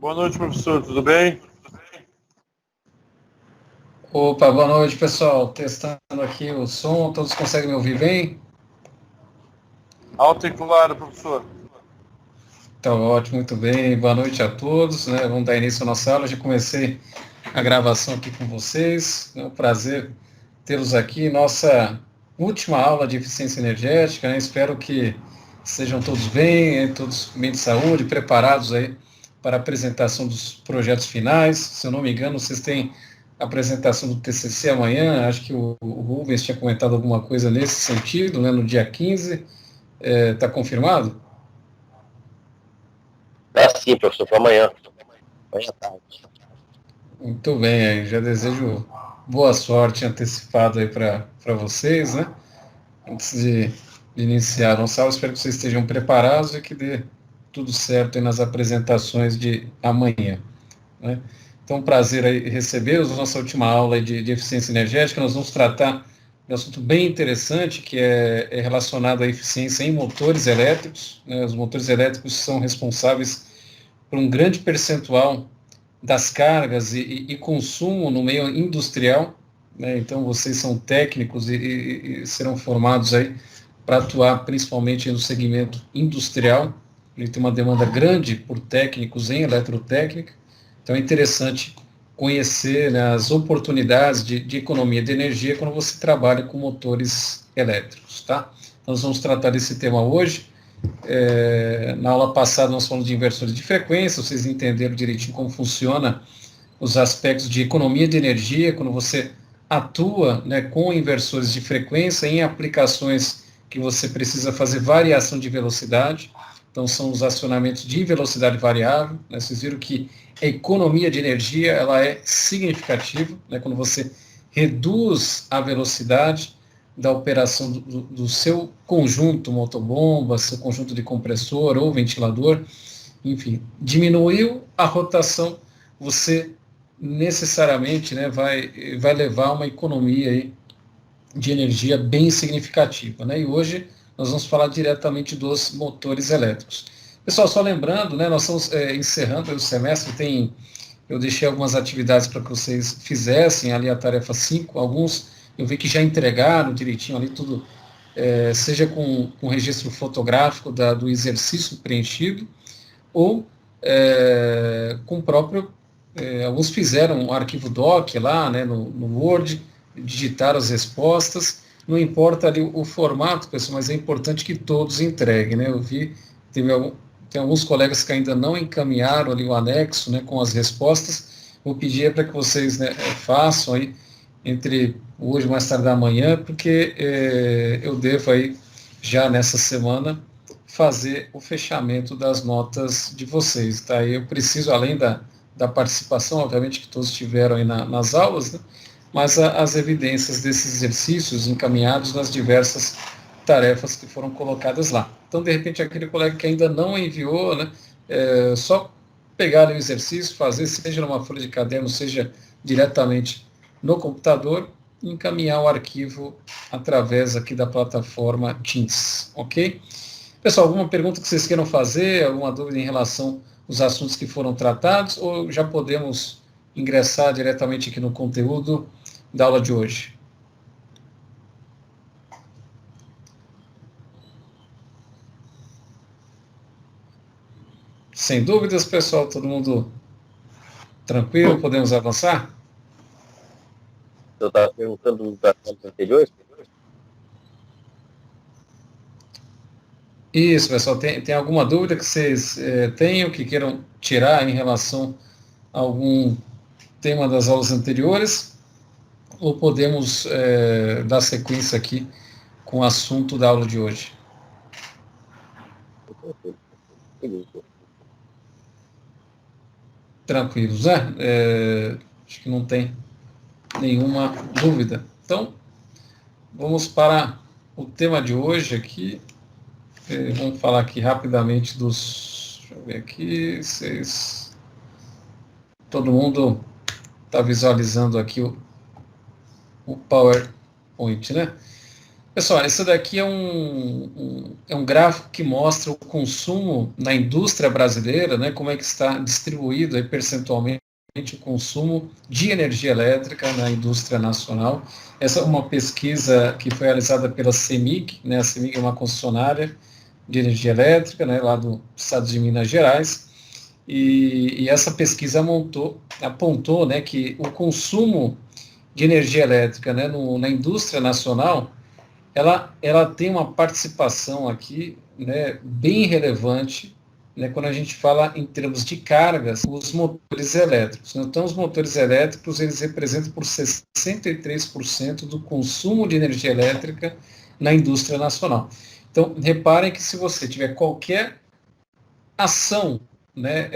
Boa noite, professor, tudo bem? Opa, boa noite, pessoal. Testando aqui o som, todos conseguem me ouvir bem? Alto e claro, professor. Tá ótimo, muito bem. Boa noite a todos, né? Vamos dar início à nossa aula. Já comecei a gravação aqui com vocês. É um prazer tê-los aqui. Nossa última aula de eficiência energética, né? Espero que estejam todos bem, todos bem de saúde, preparados aí para a apresentação dos projetos finais. Se eu não me engano, vocês têm a apresentação do TCC amanhã. Acho que o Rubens tinha comentado alguma coisa nesse sentido, né? No dia 15. Está confirmado? Sim, professor, para amanhã. Amanhã à tarde. Muito bem, aí já desejo boa sorte antecipada aí para vocês, né? Antes de iniciar a nossa aula, espero que vocês estejam preparados e que dê tudo certo aí nas apresentações de amanhã, né? Então, prazer aí recebê-los. Nossa última aula de eficiência energética, nós vamos tratar de um assunto bem interessante, que é relacionado à eficiência em motores elétricos, né? Os motores elétricos são responsáveis por um grande percentual das cargas e consumo no meio industrial, né? Então vocês são técnicos e serão formados aí para atuar principalmente no segmento industrial. Ele tem uma demanda grande por técnicos em eletrotécnica, então é interessante conhecer, né, as oportunidades de economia de energia quando você trabalha com motores elétricos, tá? Então, nós vamos tratar desse tema hoje. Na aula passada nós falamos de inversores de frequência, vocês entenderam direitinho como funciona os aspectos de economia de energia, quando você atua, né, com inversores de frequência em aplicações que você precisa fazer variação de velocidade. Então, são os acionamentos de velocidade variável, né? Vocês viram que a economia de energia ela é significativa, né, quando você reduz a velocidade da operação do seu conjunto motobomba, seu conjunto de compressor ou ventilador, enfim, diminuiu a rotação, você necessariamente, né, vai levar a uma economia aí de energia bem significativa, né? E hoje nós vamos falar diretamente dos motores elétricos. Pessoal, só lembrando, né, nós estamos encerrando o semestre, eu deixei algumas atividades para que vocês fizessem ali a tarefa 5, alguns eu vi que já entregaram direitinho ali tudo, seja com registro fotográfico do exercício preenchido, ou com o próprio, alguns fizeram um arquivo doc lá, né, no Word, digitaram as respostas, não importa ali o formato, pessoal, mas é importante que todos entreguem, né? Eu vi, tem alguns colegas que ainda não encaminharam ali o anexo, né, com as respostas. Vou pedir para que vocês, né, façam aí entre hoje e mais tarde da manhã, porque eu devo aí já nessa semana fazer o fechamento das notas de vocês, tá? E eu preciso, além da participação, obviamente que todos estiveram aí nas aulas, né? Mas as evidências desses exercícios encaminhados nas diversas tarefas que foram colocadas lá. Então, de repente, aquele colega que ainda não enviou, né, só pegar o exercício, fazer, seja numa folha de caderno, seja diretamente no computador, e encaminhar o arquivo através aqui da plataforma Teams, ok? Pessoal, alguma pergunta que vocês queiram fazer, alguma dúvida em relação aos assuntos que foram tratados, ou já podemos ingressar diretamente aqui no conteúdo da aula de hoje? Sem dúvidas, pessoal, todo mundo tranquilo, podemos avançar? Eu estava perguntando das aulas anteriores. Isso, pessoal, tem alguma dúvida que vocês tenham, que queiram tirar em relação a algum tema das aulas anteriores, ou podemos dar sequência aqui com o assunto da aula de hoje? Tranquilos, né? Acho que não tem nenhuma dúvida. Então, vamos para o tema de hoje aqui. Vamos falar aqui rapidamente dos... Deixa eu ver aqui, vocês... Todo mundo está visualizando aqui o PowerPoint, né? Pessoal, esse daqui é um gráfico que mostra o consumo na indústria brasileira, né, como é que está distribuído aí, percentualmente o consumo de energia elétrica na indústria nacional. Essa é uma pesquisa que foi realizada pela CEMIG, né, a CEMIG é uma concessionária de energia elétrica, né, lá do estado de Minas Gerais, e essa pesquisa apontou, né, que o consumo de energia elétrica, né, na indústria nacional, ela tem uma participação aqui, né, bem relevante, né, quando a gente fala em termos de cargas, os motores elétricos. Então, os motores elétricos, eles representam por 63% do consumo de energia elétrica na indústria nacional. Então, reparem que se você tiver qualquer ação, né,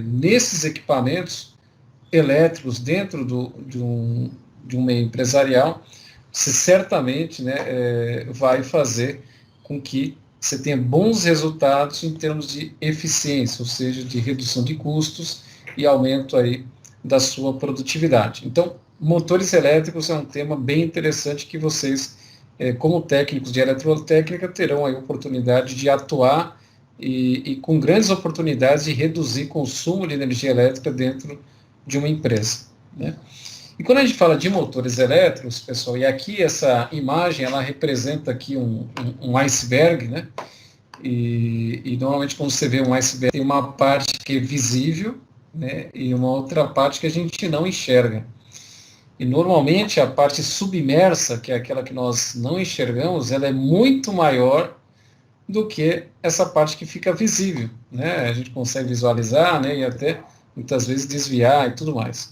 nesses equipamentos elétricos dentro de um meio empresarial, você certamente, né, vai fazer com que você tenha bons resultados em termos de eficiência, ou seja, de redução de custos e aumento aí da sua produtividade. Então, motores elétricos é um tema bem interessante que vocês, como técnicos de eletrotécnica, terão aí a oportunidade de atuar e com grandes oportunidades de reduzir consumo de energia elétrica dentro de uma empresa, né? E quando a gente fala de motores elétricos, pessoal, e aqui essa imagem, ela representa aqui um iceberg, né? E normalmente quando você vê um iceberg, tem uma parte que é visível, né? E uma outra parte que a gente não enxerga. E normalmente a parte submersa, que é aquela que nós não enxergamos, ela é muito maior do que essa parte que fica visível, né? A gente consegue visualizar, né? E até muitas vezes desviar e tudo mais.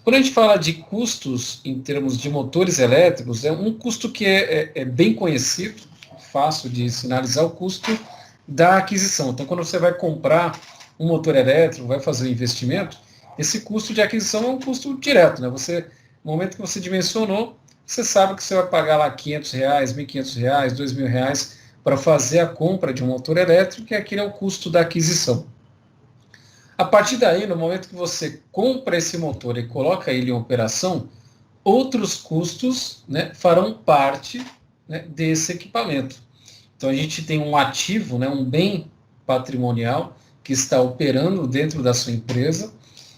Quando a gente fala de custos em termos de motores elétricos, é um custo que é bem conhecido, fácil de sinalizar, o custo da aquisição. Então, quando você vai comprar um motor elétrico, vai fazer um investimento, esse custo de aquisição é um custo direto, né? No momento que você dimensionou, você sabe que você vai pagar lá R$500, R$1.500, R$2.000 para fazer a compra de um motor elétrico, e aquele é o custo da aquisição. A partir daí, no momento que você compra esse motor e coloca ele em operação, outros custos, né, farão parte, né, desse equipamento. Então, a gente tem um ativo, né, um bem patrimonial que está operando dentro da sua empresa,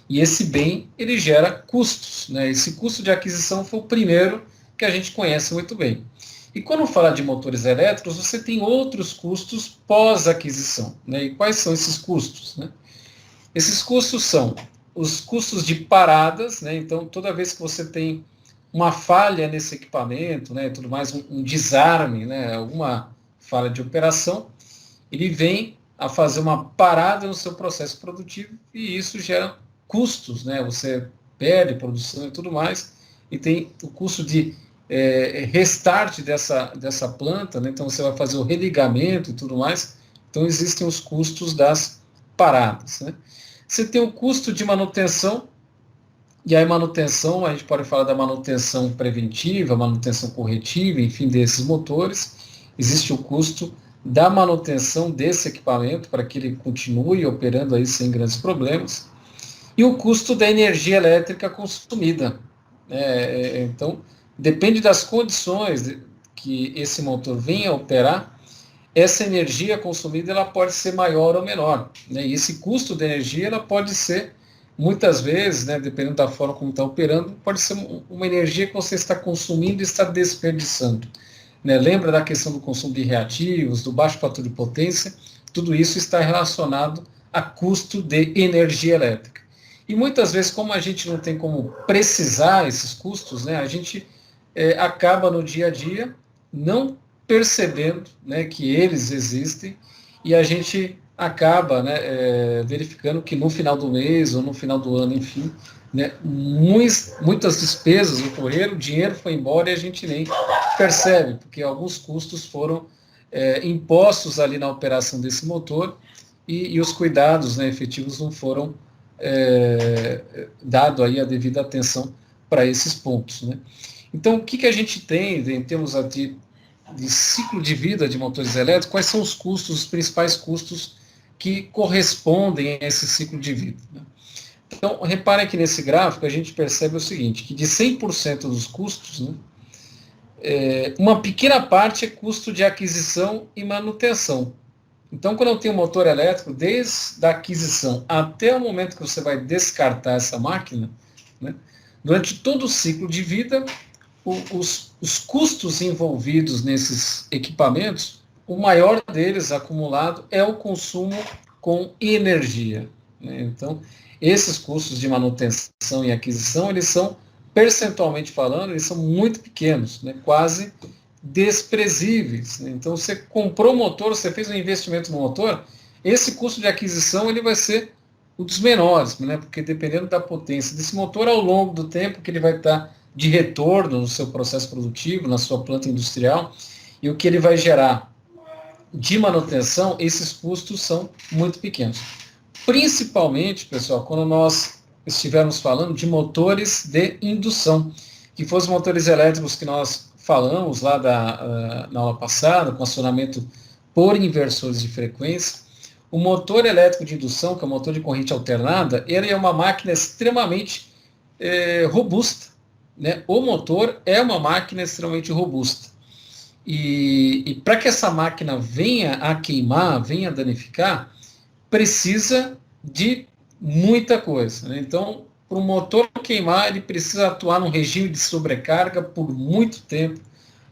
e esse bem, ele gera custos, né? Esse custo de aquisição foi o primeiro que a gente conhece muito bem. E quando fala de motores elétricos, você tem outros custos pós-aquisição, né? E quais são esses custos, né? Esses custos são os custos de paradas, né? Então, toda vez que você tem uma falha nesse equipamento, né, tudo mais, um desarme, né, alguma falha de operação, ele vem a fazer uma parada no seu processo produtivo e isso gera custos, né? Você perde produção e tudo mais, e tem o custo de restart dessa planta, né? Então você vai fazer o religamento e tudo mais, então existem os custos das paradas, né? Você tem o custo de manutenção, e aí manutenção, a gente pode falar da manutenção preventiva, manutenção corretiva, enfim, desses motores. Existe o custo da manutenção desse equipamento para que ele continue operando aí sem grandes problemas. E o custo da energia elétrica consumida. Então, depende das condições que esse motor venha a operar, essa energia consumida ela pode ser maior ou menor, né? E esse custo de energia ela pode ser, muitas vezes, né, dependendo da forma como está operando, pode ser uma energia que você está consumindo e está desperdiçando, né? Lembra da questão do consumo de reativos, do baixo fator de potência? Tudo isso está relacionado a custo de energia elétrica. E muitas vezes, como a gente não tem como precisar esses custos, né, a gente acaba no dia a dia não percebendo, né, que eles existem, e a gente acaba, né, verificando que no final do mês ou no final do ano, enfim, né, muitas despesas ocorreram, o dinheiro foi embora e a gente nem percebe, porque alguns custos foram impostos ali na operação desse motor e os cuidados, né, efetivos não foram dado aí a devida atenção para esses pontos, né? Então, o que a gente tem em termos de ciclo de vida de motores elétricos? Quais são os custos, os principais custos que correspondem a esse ciclo de vida, né? Então, reparem que nesse gráfico a gente percebe o seguinte, que de 100% dos custos, né, uma pequena parte é custo de aquisição e manutenção. Então, quando eu tenho um motor elétrico, desde a aquisição até o momento que você vai descartar essa máquina, né, durante todo o ciclo de vida, os custos envolvidos nesses equipamentos, o maior deles acumulado é o consumo com energia, né? Então, esses custos de manutenção e aquisição, eles são, percentualmente falando, eles são muito pequenos, né? Quase desprezíveis, né? Então, você comprou o motor, você fez um investimento no motor, esse custo de aquisição ele vai ser um dos menores, né? Porque dependendo da potência desse motor, ao longo do tempo que ele vai estar de retorno no seu processo produtivo, na sua planta industrial, e o que ele vai gerar de manutenção, esses custos são muito pequenos. Principalmente, pessoal, quando nós estivermos falando de motores de indução, que foram os motores elétricos que nós falamos lá na aula passada, com acionamento por inversores de frequência. O motor elétrico de indução, que é o motor de corrente alternada, ele é uma máquina extremamente robusta, né? O motor é uma máquina extremamente robusta. E para que essa máquina venha a queimar, venha a danificar, precisa de muita coisa, né? Então, para o motor queimar, ele precisa atuar num regime de sobrecarga por muito tempo,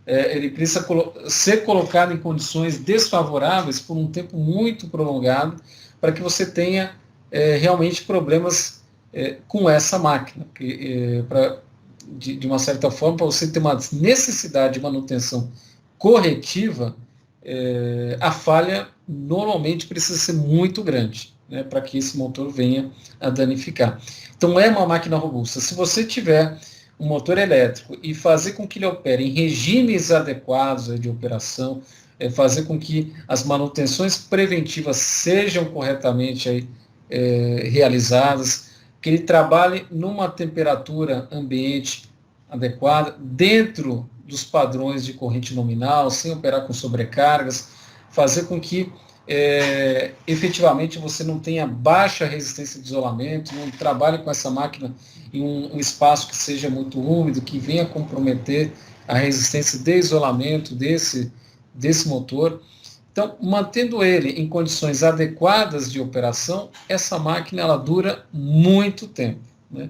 ele precisa ser colocado em condições desfavoráveis por um tempo muito prolongado, para que você tenha realmente problemas com essa máquina, de uma certa forma, para você ter uma necessidade de manutenção corretiva, a falha normalmente precisa ser muito grande, né, para que esse motor venha a danificar. Então é uma máquina robusta. Se você tiver um motor elétrico e fazer com que ele opere em regimes adequados de operação, fazer com que as manutenções preventivas sejam corretamente realizadas, que ele trabalhe numa temperatura ambiente adequada, dentro dos padrões de corrente nominal, sem operar com sobrecargas, fazer com que efetivamente você não tenha baixa resistência de isolamento, não trabalhe com essa máquina em um espaço que seja muito úmido, que venha comprometer a resistência de isolamento desse motor. Então, mantendo ele em condições adequadas de operação, essa máquina ela dura muito tempo, né?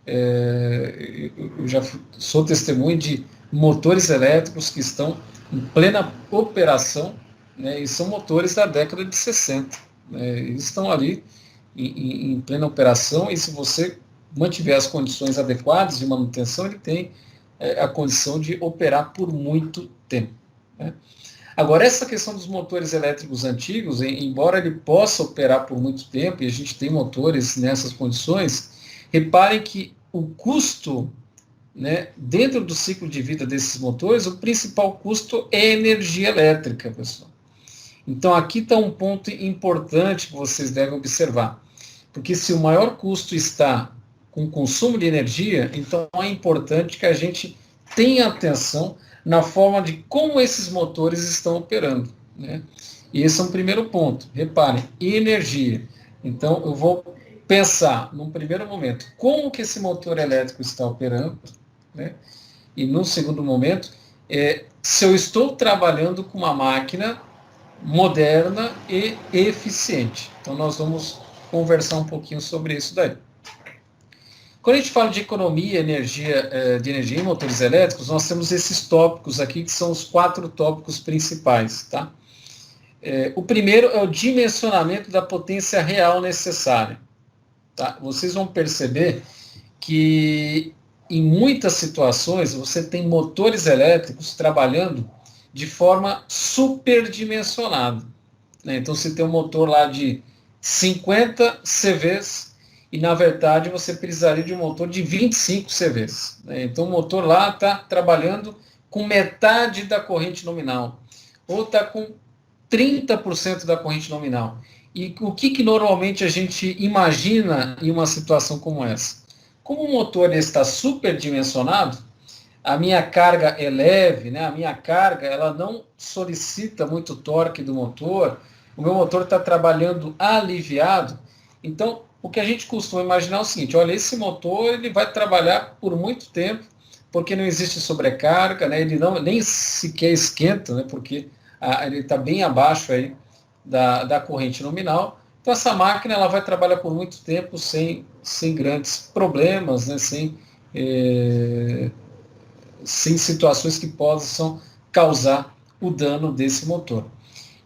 Eu já sou testemunho de motores elétricos que estão em plena operação, né, e são motores da década de 60. Né, eles estão ali em plena operação, e se você mantiver as condições adequadas de manutenção, ele tem a condição de operar por muito tempo, né. Agora, essa questão dos motores elétricos antigos, embora ele possa operar por muito tempo, e a gente tem motores nessas condições, reparem que o custo, né, dentro do ciclo de vida desses motores, o principal custo é energia elétrica, pessoal. Então, aqui está um ponto importante que vocês devem observar. Porque se o maior custo está com o consumo de energia, então é importante que a gente tenha atenção na forma de como esses motores estão operando, né? E esse é um primeiro ponto. Reparem, energia. Então, eu vou pensar, num primeiro momento, como que esse motor elétrico está operando, né? E, num segundo momento, se eu estou trabalhando com uma máquina moderna e eficiente. Então, nós vamos conversar um pouquinho sobre isso daí. Quando a gente fala de economia de energia em motores elétricos, nós temos esses tópicos aqui, que são os 4 tópicos principais, tá? O primeiro é o dimensionamento da potência real necessária. Tá? Vocês vão perceber que, em muitas situações, você tem motores elétricos trabalhando de forma superdimensionada, né? Então, você tem um motor lá de 50 CVs, e, na verdade, você precisaria de um motor de 25 CVs. Né? Então, o motor lá está trabalhando com metade da corrente nominal, ou está com 30% da corrente nominal. E o que normalmente a gente imagina em uma situação como essa? Como o motor está superdimensionado, a minha carga é leve, né? A minha carga ela não solicita muito torque do motor, o meu motor está trabalhando aliviado. Então, o que a gente costuma imaginar é o seguinte: olha, esse motor ele vai trabalhar por muito tempo porque não existe sobrecarga, né? Ele não, nem sequer esquenta, né? Porque ele está bem abaixo aí da corrente nominal. Então, essa máquina ela vai trabalhar por muito tempo sem grandes problemas, né? Sem situações que possam causar o dano desse motor.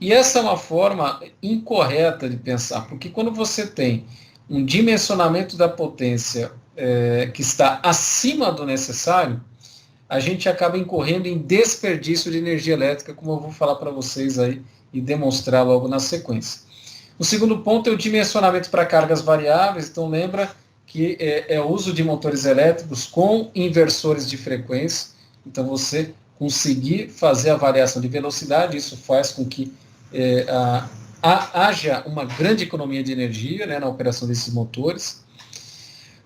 E essa é uma forma incorreta de pensar, porque quando você tem um dimensionamento da potência que está acima do necessário, a gente acaba incorrendo em desperdício de energia elétrica, como eu vou falar para vocês aí e demonstrar logo na sequência. O segundo ponto é o dimensionamento para cargas variáveis. Então lembra que é o uso de motores elétricos com inversores de frequência. Então você conseguir fazer a variação de velocidade, isso faz com que haja uma grande economia de energia, né, na operação desses motores.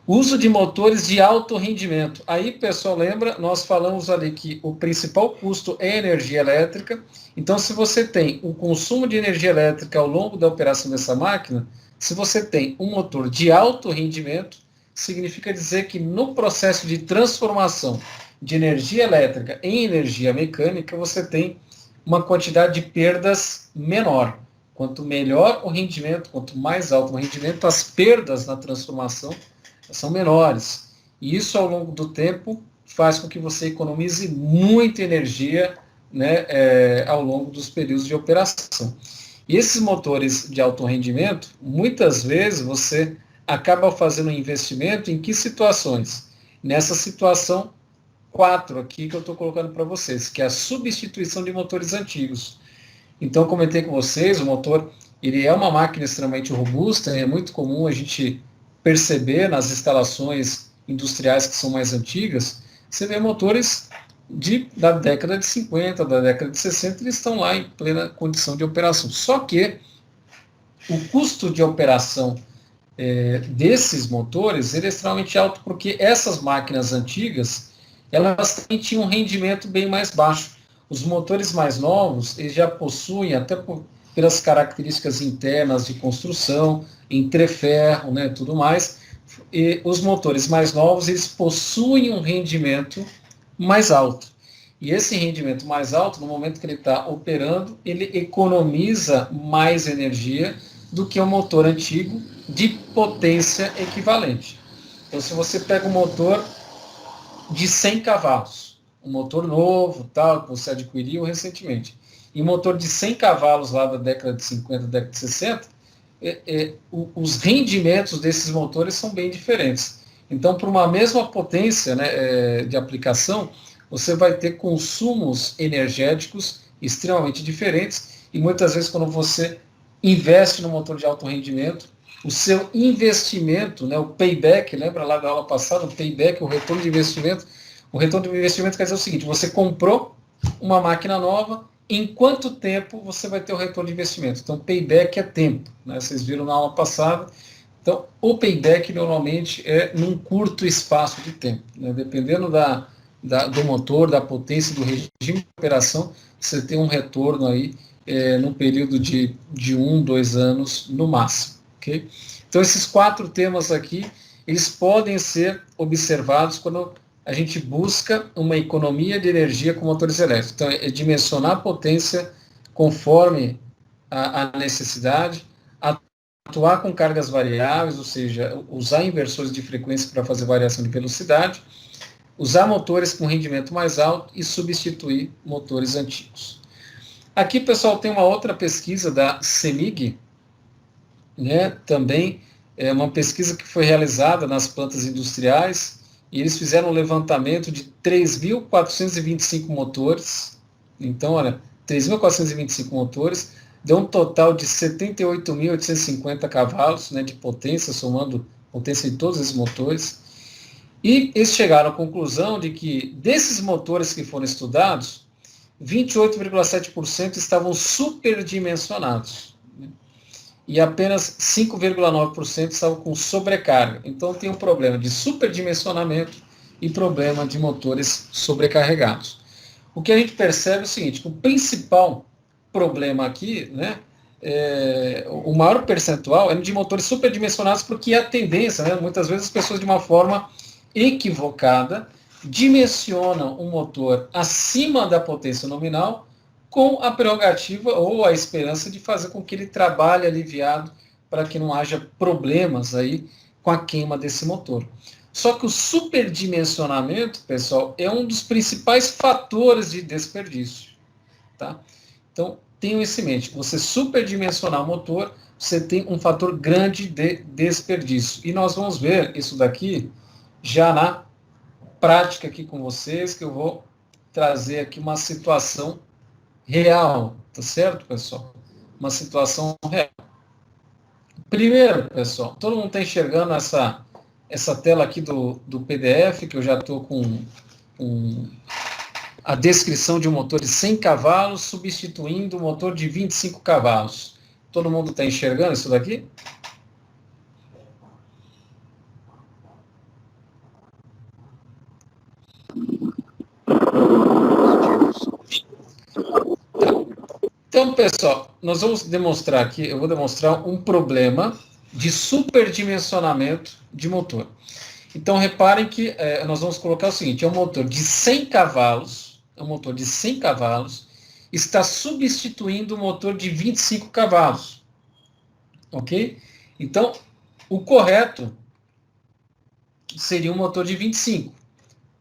Uso de motores de alto rendimento. Aí, pessoal, lembra, nós falamos ali que o principal custo é energia elétrica. Então, se você tem um consumo de energia elétrica ao longo da operação dessa máquina, se você tem um motor de alto rendimento, significa dizer que no processo de transformação de energia elétrica em energia mecânica, você tem uma quantidade de perdas menor. Quanto melhor o rendimento, quanto mais alto o rendimento, as perdas na transformação são menores. E isso, ao longo do tempo, faz com que você economize muita energia, né, ao longo dos períodos de operação. E esses motores de alto rendimento, muitas vezes você acaba fazendo um investimento em que situações? Nessa situação 4 aqui que eu estou colocando para vocês, que é a substituição de motores antigos. Então, eu comentei com vocês, o motor ele é uma máquina extremamente robusta, é muito comum a gente perceber nas instalações industriais que são mais antigas, você vê motores da década de 50, da década de 60, eles estão lá em plena condição de operação. Só que o custo de operação desses motores ele é extremamente alto, porque essas máquinas antigas, elas também tinham um rendimento bem mais baixo. Os motores mais novos, eles já possuem, até pelas características internas de construção, entreferro, né, tudo mais, e os motores mais novos, eles possuem um rendimento mais alto. E esse rendimento mais alto, no momento que ele está operando, ele economiza mais energia do que um motor antigo de potência equivalente. Então, se você pega um motor de 100 cavalos, um motor novo, tal, que você adquiriu recentemente, e um motor de 100 cavalos lá da década de 50, década de 60, os rendimentos desses motores são bem diferentes. Então, para uma mesma potência, né, de aplicação, você vai ter consumos energéticos extremamente diferentes, e muitas vezes quando você investe no motor de alto rendimento, o seu investimento, né, o payback, lembra lá da aula passada, o payback, o retorno de investimento quer dizer o seguinte: você comprou uma máquina nova, em quanto tempo você vai ter o retorno de investimento? Então, payback é tempo, né? Vocês viram na aula passada. Então, o payback normalmente é num curto espaço de tempo, né? Dependendo do motor, da potência, do regime de operação, você tem um retorno aí num período de 1, 2 anos no máximo. Okay? Então, esses 4 temas aqui, eles podem ser observados quando a gente busca uma economia de energia com motores elétricos. Então, é dimensionar a potência conforme a necessidade, atuar com cargas variáveis, ou seja, usar inversores de frequência para fazer variação de velocidade, usar motores com rendimento mais alto e substituir motores antigos. Aqui, pessoal, tem uma outra pesquisa da CEMIG, né, também é uma pesquisa que foi realizada nas plantas industriais, e eles fizeram um levantamento de 3.425 motores. Então, olha, 3.425 motores, deu um total de 78.850 cavalos, né, de potência, somando potência de todos esses motores. E eles chegaram à conclusão de que, desses motores que foram estudados, 28,7% estavam superdimensionados, né? E apenas 5,9% estavam com sobrecarga. Então tem um problema de superdimensionamento e problema de motores sobrecarregados. O que a gente percebe é o seguinte: o principal problema aqui, né, o maior percentual é de motores superdimensionados, porque a tendência, né, muitas vezes as pessoas de uma forma equivocada dimensionam um motor acima da potência nominal com a prerrogativa ou a esperança de fazer com que ele trabalhe aliviado para que não haja problemas aí com a queima desse motor. Só que o superdimensionamento, pessoal, é um dos principais fatores de desperdício. Tá? Então, tenham isso em mente. Você superdimensionar o motor, você tem um fator grande de desperdício. E nós vamos ver isso daqui já na prática aqui com vocês, que eu vou trazer aqui uma situação real, tá certo, pessoal? Uma situação real. Primeiro, pessoal, todo mundo está enxergando essa tela aqui do PDF, que eu já estou com a descrição de um motor de 100 cavalos substituindo um motor de 25 cavalos. Todo mundo está enxergando isso daqui? Então, pessoal, nós vamos demonstrar aqui, eu vou demonstrar um problema de superdimensionamento de motor. Então, reparem que nós vamos colocar o seguinte, é um motor de 100 cavalos, está substituindo um motor de 25 cavalos. Ok? Então, o correto seria um motor de 25.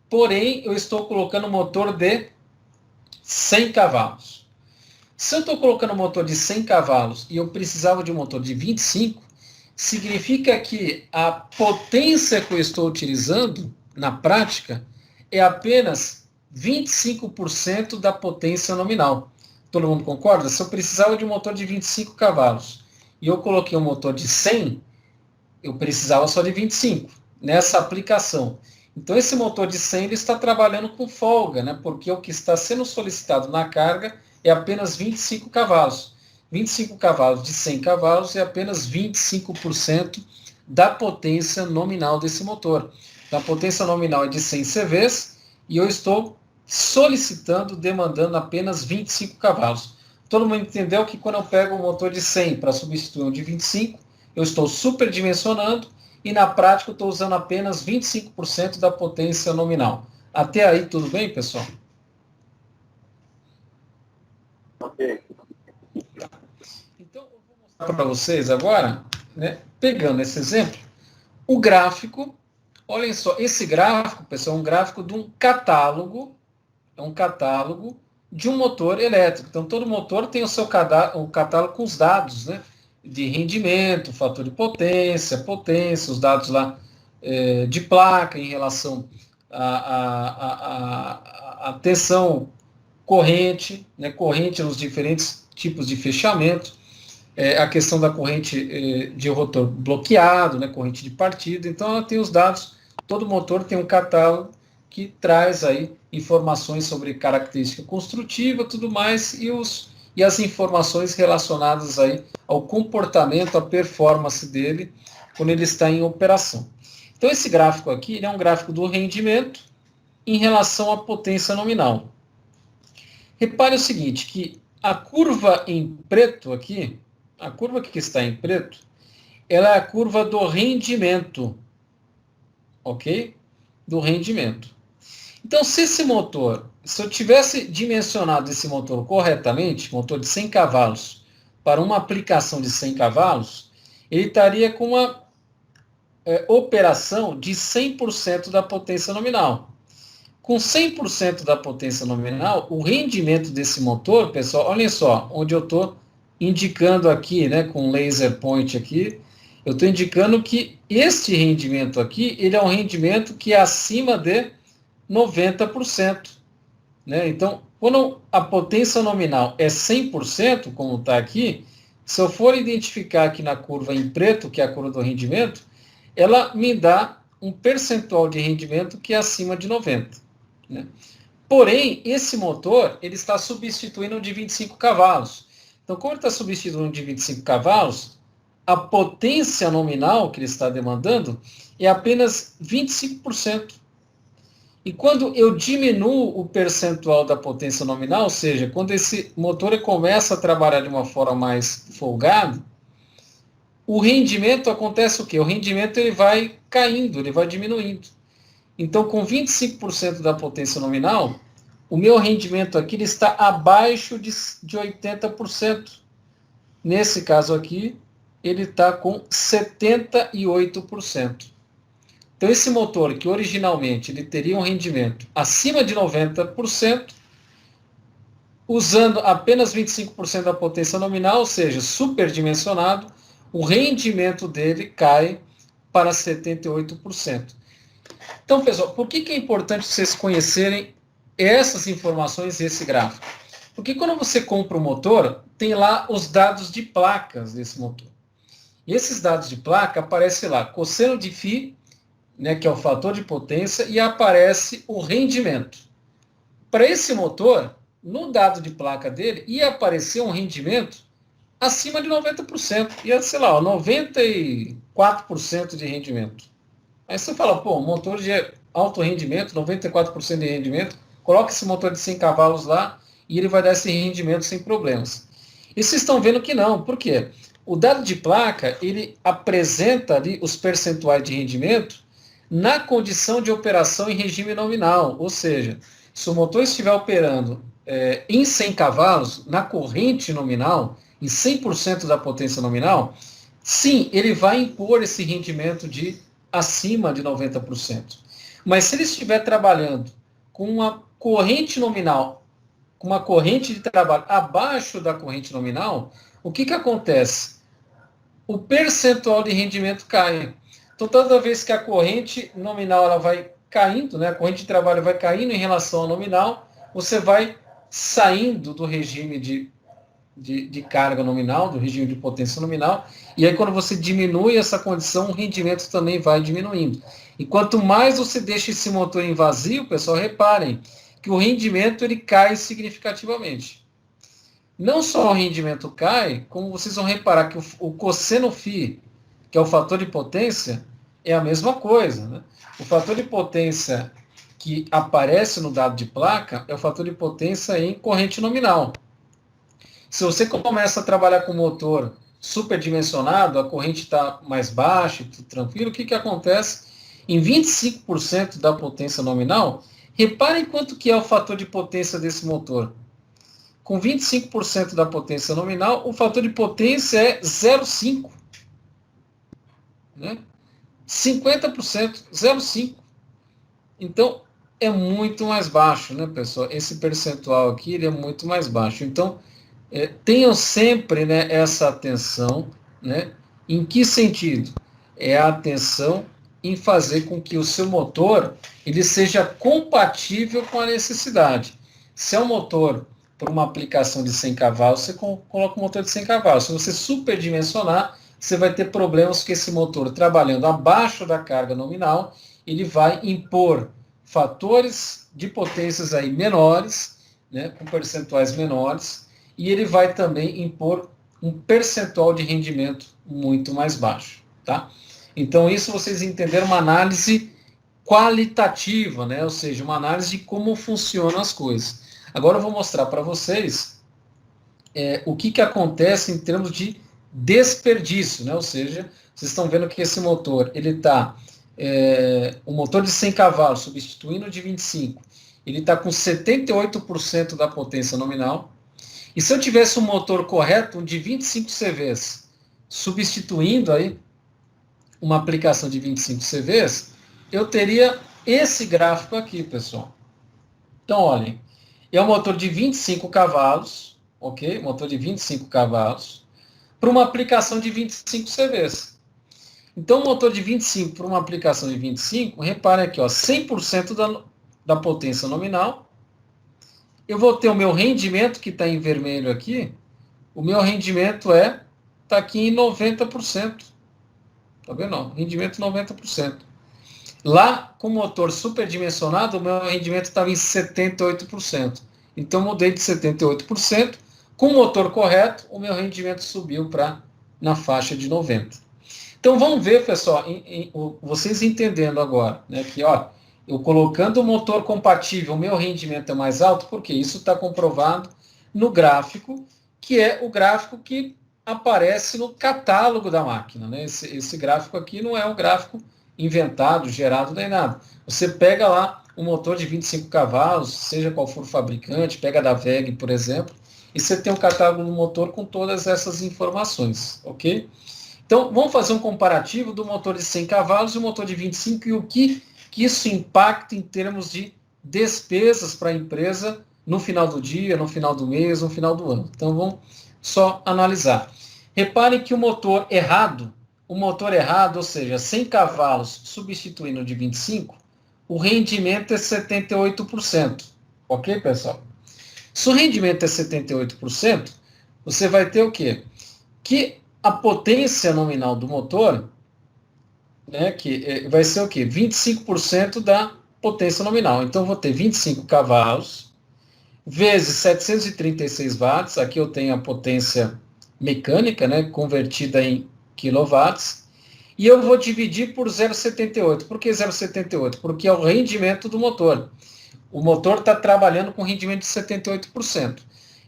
Porém, eu estou colocando um motor de 100 cavalos. Se eu estou colocando um motor de 100 cavalos e eu precisava de um motor de 25, significa que a potência que eu estou utilizando, na prática, é apenas 25% da potência nominal. Todo mundo concorda? Se eu precisava de um motor de 25 cavalos e eu coloquei um motor de 100, eu precisava só de 25 nessa aplicação. Então, esse motor de 100 ele está trabalhando com folga, né? Porque o que está sendo solicitado na carga é apenas 25 cavalos. 25 cavalos de 100 cavalos é apenas 25% da potência nominal desse motor. Então, a potência nominal é de 100 CVs e eu estou solicitando, demandando apenas 25 cavalos. Todo mundo entendeu que quando eu pego um motor de 100 para substituir um de 25, eu estou superdimensionando e na prática eu estou usando apenas 25% da potência nominal. Até aí tudo bem, pessoal? Ok. Então, eu vou mostrar para vocês agora, né, pegando esse exemplo, o gráfico. Olhem só, esse gráfico, pessoal, é um gráfico de um catálogo, de um motor elétrico. Então, todo motor tem o seu catálogo com os dados, né, de rendimento, fator de potência, os dados lá de placa em relação à tensão corrente, né, corrente nos diferentes tipos de fechamento, a questão da corrente de rotor bloqueado, né, corrente de partida. Então, ela tem os dados, todo motor tem um catálogo que traz aí informações sobre característica construtiva, tudo mais, e as informações relacionadas aí ao comportamento, à performance dele, quando ele está em operação. Então, esse gráfico aqui ele é um gráfico do rendimento em relação à potência nominal. Repare o seguinte, que a curva em preto aqui, a curva que está em preto, ela é a curva do rendimento, ok? Do rendimento. Então, se eu tivesse dimensionado esse motor corretamente, motor de 100 cavalos, para uma aplicação de 100 cavalos, ele estaria com uma operação de 100% da potência nominal. Com 100% da potência nominal, o rendimento desse motor, pessoal, olhem só, onde eu estou indicando aqui, né, com laser point aqui, eu estou indicando que este rendimento aqui, ele é um rendimento que é acima de 90%. Né? Então, quando a potência nominal é 100%, como está aqui, se eu for identificar aqui na curva em preto, que é a curva do rendimento, ela me dá um percentual de rendimento que é acima de 90%. Né? Porém, esse motor ele está substituindo um de 25 cavalos. Então, como ele está substituindo um de 25 cavalos, a potência nominal que ele está demandando é apenas 25%. E quando eu diminuo o percentual da potência nominal, ou seja, quando esse motor começa a trabalhar de uma forma mais folgada, o rendimento acontece o quê? O rendimento ele vai caindo, ele vai diminuindo. Então, com 25% da potência nominal, o meu rendimento aqui ele está abaixo de 80%. Nesse caso aqui, ele está com 78%. Então, esse motor, que originalmente ele teria um rendimento acima de 90%, usando apenas 25% da potência nominal, ou seja, superdimensionado, o rendimento dele cai para 78%. Então, pessoal, por que é importante vocês conhecerem essas informações e esse gráfico? Porque quando você compra o motor, tem lá os dados de placas desse motor. E esses dados de placa aparecem lá, cosseno de φ, né, que é o fator de potência, e aparece o rendimento. Para esse motor, no dado de placa dele, ia aparecer um rendimento acima de 90%. Ia, sei lá, 94% de rendimento. Aí você fala, pô, motor de alto rendimento, 94% de rendimento, coloca esse motor de 100 cavalos lá e ele vai dar esse rendimento sem problemas. E vocês estão vendo que não. Por quê? O dado de placa, ele apresenta ali os percentuais de rendimento na condição de operação em regime nominal. Ou seja, se o motor estiver operando em 100 cavalos, na corrente nominal, em 100% da potência nominal, sim, ele vai impor esse rendimento de acima de 90%. Mas se ele estiver trabalhando com uma corrente nominal, com uma corrente de trabalho abaixo da corrente nominal, o que acontece? O percentual de rendimento cai. Então, toda vez que a corrente nominal ela vai caindo, né, a corrente de trabalho vai caindo em relação ao nominal, você vai saindo do regime de carga nominal, do regime de potência nominal, e aí quando você diminui essa condição, o rendimento também vai diminuindo. E quanto mais você deixa esse motor em vazio, pessoal, reparem que o rendimento ele cai significativamente. Não só o rendimento cai, como vocês vão reparar que o cosseno φ, que é o fator de potência, é a mesma coisa, né? O fator de potência que aparece no dado de placa é o fator de potência em corrente nominal. Se você começa a trabalhar com motor superdimensionado, a corrente está mais baixa, tudo tranquilo, o que acontece? Em 25% da potência nominal, reparem quanto que é o fator de potência desse motor. Com 25% da potência nominal, o fator de potência é 0,5. Né? 50%, 0,5. Então, é muito mais baixo, né, pessoal? Esse percentual aqui ele é muito mais baixo. Então, tenham sempre, né, essa atenção, né? Em que sentido? É a atenção em fazer com que o seu motor ele seja compatível com a necessidade. Se é um motor para uma aplicação de 100 cavalos, você coloca um motor de 100 cavalos. Se você superdimensionar, você vai ter problemas com esse motor trabalhando abaixo da carga nominal, ele vai impor fatores de potências aí menores, né, com percentuais menores, e ele vai também impor um percentual de rendimento muito mais baixo, tá? Então, isso vocês entenderam, uma análise qualitativa, né? Ou seja, uma análise de como funcionam as coisas. Agora eu vou mostrar para vocês o que acontece em termos de desperdício, né? Ou seja, vocês estão vendo que esse motor, ele está, um motor de 100 cavalos, substituindo o de 25, ele está com 78% da potência nominal. E se eu tivesse um motor correto, um de 25 CVs, substituindo aí uma aplicação de 25 CVs, eu teria esse gráfico aqui, pessoal. Então, olhem, é um motor de 25 cavalos, ok? Motor de 25 cavalos, para uma aplicação de 25 CVs. Então, um motor de 25 para uma aplicação de 25, reparem aqui, ó, 100% da potência nominal. Eu vou ter o meu rendimento, que está em vermelho aqui. O meu rendimento está aqui em 90%. Tá vendo? Ó, rendimento 90%. Lá, com o motor superdimensionado, o meu rendimento estava em 78%. Então, mudei de 78%. Com o motor correto, o meu rendimento subiu para na faixa de 90%. Então, vamos ver, pessoal, vocês entendendo agora, né, que, ó, eu colocando o motor compatível, o meu rendimento é mais alto, porque isso está comprovado no gráfico, que é o gráfico que aparece no catálogo da máquina. Né? Esse gráfico aqui não é um gráfico inventado, gerado, nem nada. Você pega lá um motor de 25 cavalos, seja qual for o fabricante, pega da WEG, por exemplo, e você tem um catálogo do motor com todas essas informações, ok? Então, vamos fazer um comparativo do motor de 100 cavalos e o motor de 25 e o que isso impacta em termos de despesas para a empresa no final do dia, no final do mês, no final do ano. Então, vamos só analisar. Reparem que o motor errado, ou seja, 100 cavalos substituindo de 25, o rendimento é 78%. Ok, pessoal? Se o rendimento é 78%, você vai ter o quê? Que a potência nominal do motor, né, que vai ser o quê? 25% da potência nominal. Então, eu vou ter 25 cavalos, vezes 736 watts, aqui eu tenho a potência mecânica, né, convertida em quilowatts, e eu vou dividir por 0,78. Por que 0,78? Porque é o rendimento do motor. O motor está trabalhando com rendimento de 78%.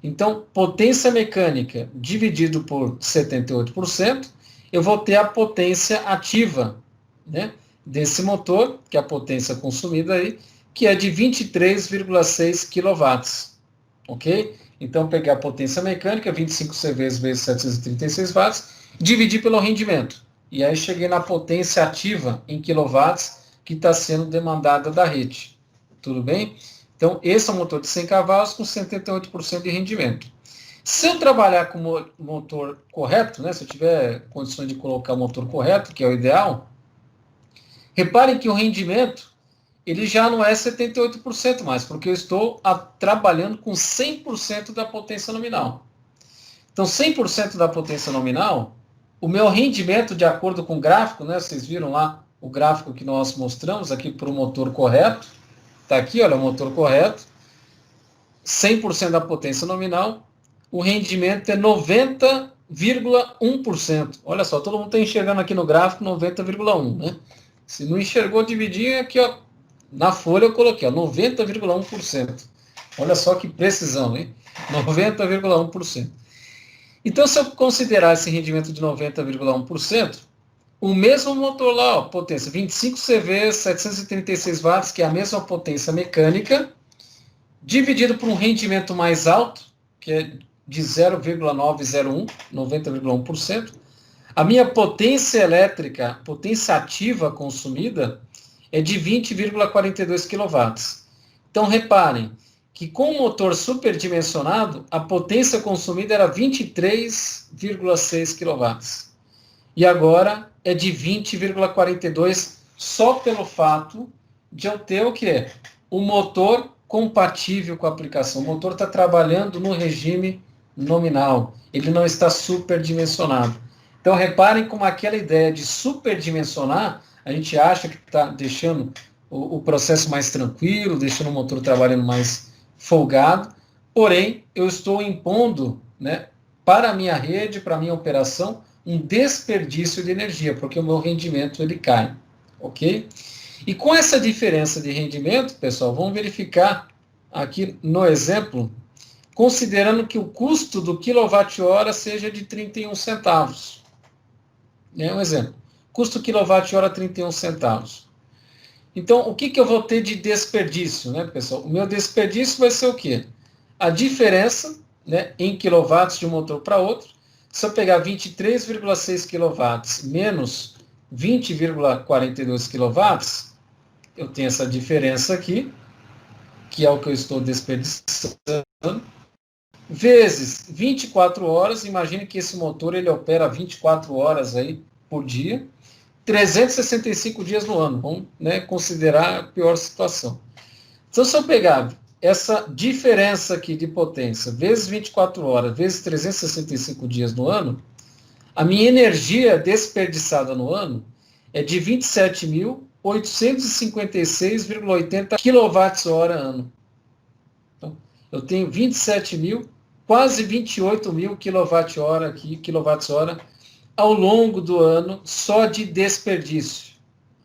Então, potência mecânica dividido por 78%, eu vou ter a potência ativa, né, desse motor, que é a potência consumida aí, que é de 23,6 kW. Ok? Então, peguei a potência mecânica, 25 CV vezes 736 watts, dividi pelo rendimento. E aí cheguei na potência ativa em quilowatts que está sendo demandada da rede. Tudo bem? Então, esse é um motor de 100 cavalos com 78% de rendimento. Se eu trabalhar com o motor correto, né, se eu tiver condições de colocar o motor correto, que é o ideal, reparem que o rendimento ele já não é 78% mais, porque eu estou trabalhando com 100% da potência nominal. Então, 100% da potência nominal, o meu rendimento, de acordo com o gráfico, né, vocês viram lá o gráfico que nós mostramos aqui para o motor correto, está aqui, olha, o motor correto, 100% da potência nominal, o rendimento é 90,1%. Olha só, todo mundo está enxergando aqui no gráfico 90,1%, né? Se não enxergou, dividir aqui, ó, na folha eu coloquei, ó, 90,1%. Olha só que precisão, hein? 90,1%. Então, se eu considerar esse rendimento de 90,1%, o mesmo motor lá, ó, potência 25 CV, 736 watts, que é a mesma potência mecânica, dividido por um rendimento mais alto, que é de 0,901, 90,1%, a minha potência elétrica, potência ativa consumida, é de 20,42 kW. Então, reparem que com o motor superdimensionado, a potência consumida era 23,6 kW. E agora é de 20,42 só pelo fato de eu ter o quê? O motor compatível com a aplicação. O motor está trabalhando no regime nominal. Ele não está superdimensionado. Então, reparem como aquela ideia de superdimensionar, a gente acha que está deixando o processo mais tranquilo, deixando o motor trabalhando mais folgado, porém, eu estou impondo, né, para a minha rede, para a minha operação, um desperdício de energia, porque o meu rendimento ele cai, ok? E com essa diferença de rendimento, pessoal, vamos verificar aqui no exemplo, considerando que o custo do quilowatt-hora seja de 31 centavos. É um exemplo. Custo quilowatt-hora 31 centavos. Então, o que eu vou ter de desperdício, né, pessoal? O meu desperdício vai ser o quê? A diferença, né, em quilowatts de um motor para outro. Se eu pegar 23,6 kW menos 20,42 kW, eu tenho essa diferença aqui, que é o que eu estou desperdiçando, vezes 24 horas, imagine que esse motor ele opera 24 horas aí por dia, 365 dias no ano, vamos, né, considerar a pior situação. Então, se eu pegar essa diferença aqui de potência, vezes 24 horas, vezes 365 dias no ano, a minha energia desperdiçada no ano é de 27.856,80 kWh ano. Então, eu tenho 27 mil, quase 28 mil kWh aqui, kWh ao longo do ano só de desperdício,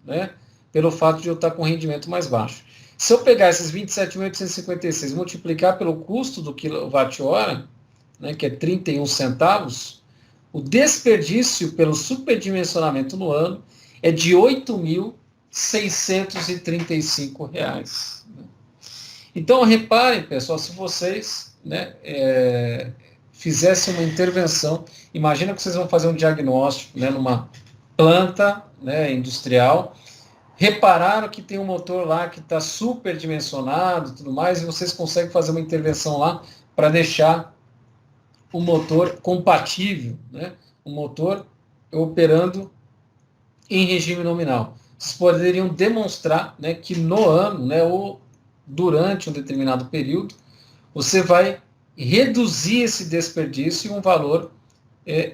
né? Pelo fato de eu estar com rendimento mais baixo. Se eu pegar esses 27.856 e multiplicar pelo custo do quilowatt-hora, né, que é 31 centavos, o desperdício pelo superdimensionamento no ano é de R$ 8.635. Então, reparem, pessoal, se vocês, né, fizessem uma intervenção, imagina que vocês vão fazer um diagnóstico, né, numa planta, né, industrial, repararam que tem um motor lá que está superdimensionado e tudo mais, e vocês conseguem fazer uma intervenção lá para deixar o motor compatível, né, o motor operando em regime nominal. Vocês poderiam demonstrar, né, que no ano, né, ou durante um determinado período, você vai reduzir esse desperdício em um valor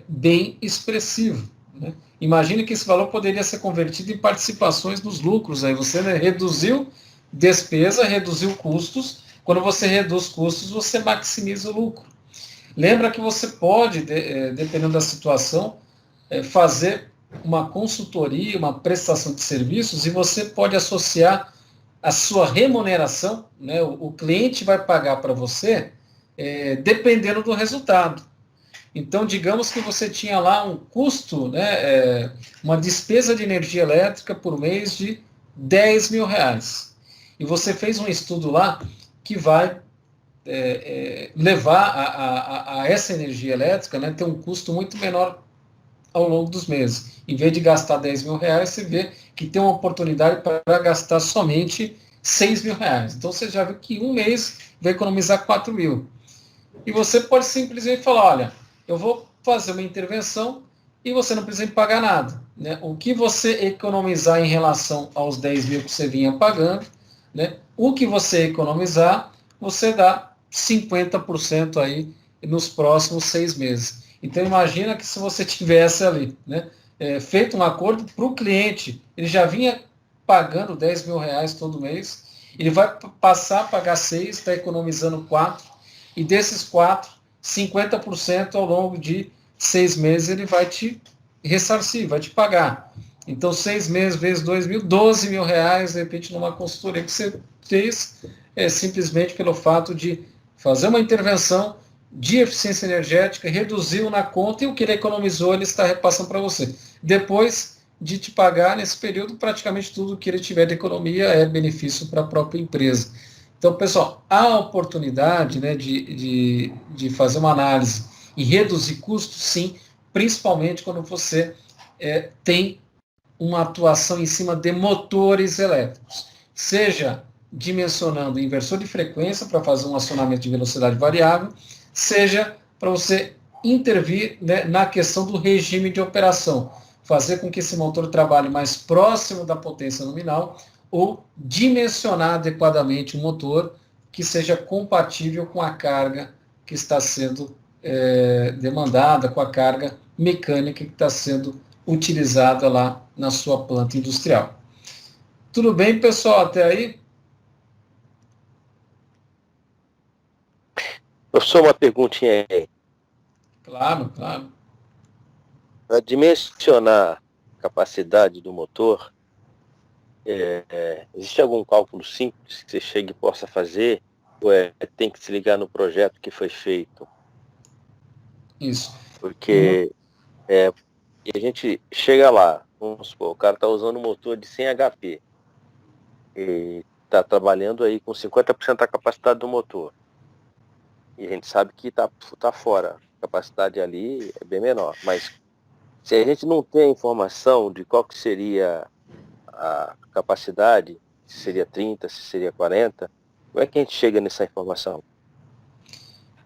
bem expressivo, né? Imagine que esse valor poderia ser convertido em participações nos lucros. Aí você, né, reduziu despesa, reduziu custos. Quando você reduz custos, você maximiza o lucro. Lembra que você pode, dependendo da situação, fazer uma consultoria, uma prestação de serviços, e você pode associar a sua remuneração, né, o cliente vai pagar para você, dependendo do resultado. Então, digamos que você tinha lá um custo, né, uma despesa de energia elétrica por mês de R$ 10.000. E você fez um estudo lá que vai levar a essa energia elétrica, né, ter um custo muito menor ao longo dos meses. Em vez de gastar R$ 10.000, você vê que tem uma oportunidade para gastar somente R$ 6.000. Então, você já viu que um mês vai economizar R$ 4.000. E você pode simplesmente falar, olha, eu vou fazer uma intervenção e você não precisa pagar nada, né? O que você economizar em relação aos 10.000 que você vinha pagando, né? O que você economizar, você dá 50% aí nos próximos 6 meses. Então, imagina que se você tivesse ali, né, feito um acordo para o cliente, ele já vinha pagando R$ 10.000 todo mês, ele vai passar a pagar 6, está economizando 4, e desses 4, 50% ao longo de 6 meses ele vai te ressarcir, vai te pagar. Então, 6 meses vezes 2.000, R$ 12.000, de repente, numa consultoria que você fez, simplesmente pelo fato de fazer uma intervenção de eficiência energética, reduziu na conta, e o que ele economizou ele está repassando para você. Depois de te pagar, nesse período, praticamente tudo que ele tiver de economia é benefício para a própria empresa. Então, pessoal, há oportunidade, né, de fazer uma análise e reduzir custos, sim, principalmente quando você tem uma atuação em cima de motores elétricos, seja dimensionando inversor de frequência para fazer um acionamento de velocidade variável, seja para você intervir, né, na questão do regime de operação, fazer com que esse motor trabalhe mais próximo da potência nominal, ou dimensionar adequadamente o motor que seja compatível com a carga que está sendo demandada, com a carga mecânica que está sendo utilizada lá na sua planta industrial. Tudo bem, pessoal, até aí? Professor, uma perguntinha aí. Claro, claro. Para dimensionar a capacidade do motor, existe algum cálculo simples que você chegue e possa fazer? Ou tem que se ligar no projeto que foi feito? Isso. Porque e a gente chega lá, vamos supor, o cara está usando um motor de 100 HP e está trabalhando aí com 50% da capacidade do motor. E a gente sabe que está fora, a capacidade ali é bem menor. Mas se a gente não tem a informação de qual que seria a capacidade, se seria 30, se seria 40, como é que a gente chega nessa informação?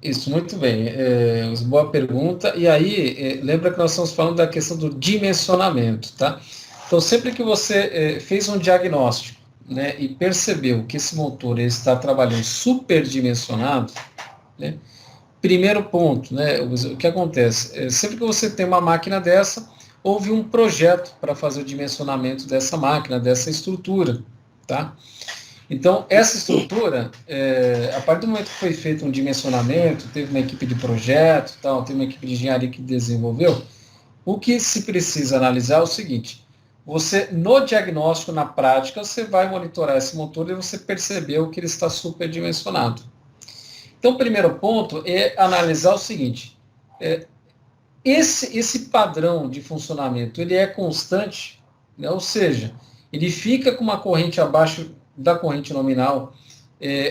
Isso, muito bem. Boa pergunta. E aí, lembra que nós estamos falando da questão do dimensionamento, tá? Então, sempre que você fez um diagnóstico, né, e percebeu que esse motor ele está trabalhando superdimensionado, né, primeiro ponto, né, o que acontece? Sempre que você tem uma máquina dessa, houve um projeto para fazer o dimensionamento dessa máquina, dessa estrutura, tá? Então, essa estrutura, a partir do momento que foi feito um dimensionamento, teve uma equipe de projeto, teve uma equipe de engenharia que desenvolveu, o que se precisa analisar é o seguinte: você, no diagnóstico, na prática, você vai monitorar esse motor e você percebeu que ele está superdimensionado. Então, o primeiro ponto é analisar o seguinte: esse padrão de funcionamento, ele é constante? né? Ou seja, ele fica com uma corrente abaixo da corrente nominal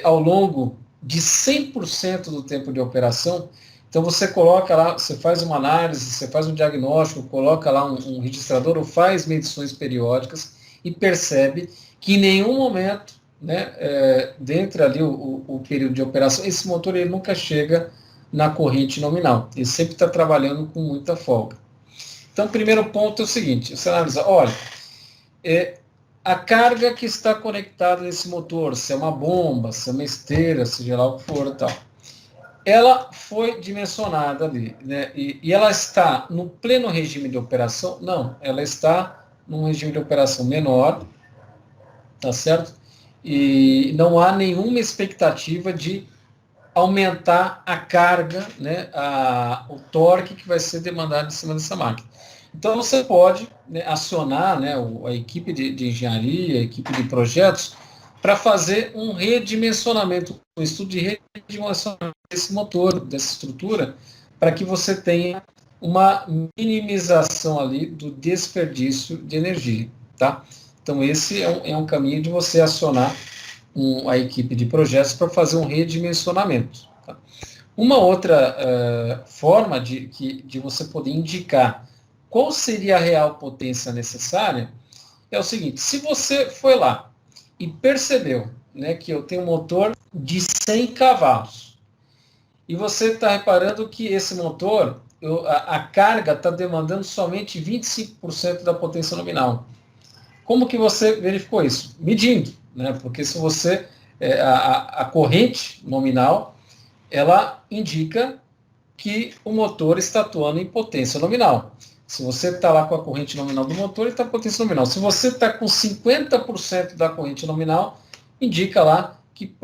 ao longo de 100% do tempo de operação. Então você coloca lá, você faz uma análise, você faz um diagnóstico, coloca lá um registrador ou faz medições periódicas e percebe que em nenhum momento, né, dentro ali o período de operação, esse motor ele nunca chega na corrente nominal. Ele sempre está trabalhando com muita folga. Então, o primeiro ponto é o seguinte, você analisa, olha, a carga que está conectada nesse motor, se é uma bomba, se é uma esteira, seja lá o que for, tal, ela foi dimensionada ali, né? E ela está no pleno regime de operação? Não, ela está num regime de operação menor, tá certo? E não há nenhuma expectativa de aumentar a carga, né, o torque que vai ser demandado em cima dessa máquina. Então você pode, né, acionar, né, a equipe de engenharia, a equipe de projetos, para fazer um redimensionamento, um estudo de redimensionamento desse motor, dessa estrutura, para que você tenha uma minimização ali do desperdício de energia, tá? Então esse é um caminho de você acionar a equipe de projetos para fazer um redimensionamento. Tá? Uma outra forma de você poder indicar qual seria a real potência necessária é o seguinte, se você foi lá e percebeu, né, que eu tenho um motor de 100 cavalos e você está reparando que esse motor, a carga está demandando somente 25% da potência nominal. Como que você verificou isso? Medindo, né? Porque se você a corrente nominal, ela indica que o motor está atuando em potência nominal. Se você está lá com a corrente nominal do motor, ele está em potência nominal. Se você está com 50% da corrente nominal, indica lá que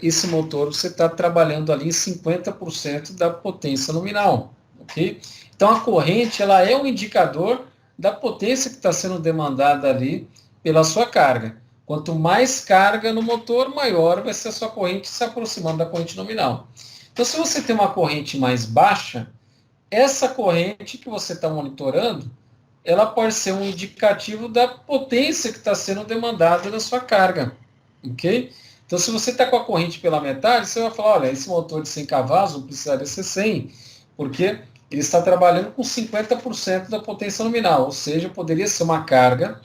esse motor você está trabalhando ali em 50% da potência nominal. Okay? Então a corrente ela é um indicador da potência que está sendo demandada ali pela sua carga. Quanto mais carga no motor, maior vai ser a sua corrente se aproximando da corrente nominal. Então, se você tem uma corrente mais baixa, essa corrente que você está monitorando, ela pode ser um indicativo da potência que está sendo demandada na sua carga. Ok? Então, se você está com a corrente pela metade, você vai falar, olha, esse motor de 100 cavalos não precisaria ser 100, porque ele está trabalhando com 50% da potência nominal, ou seja, poderia ser uma carga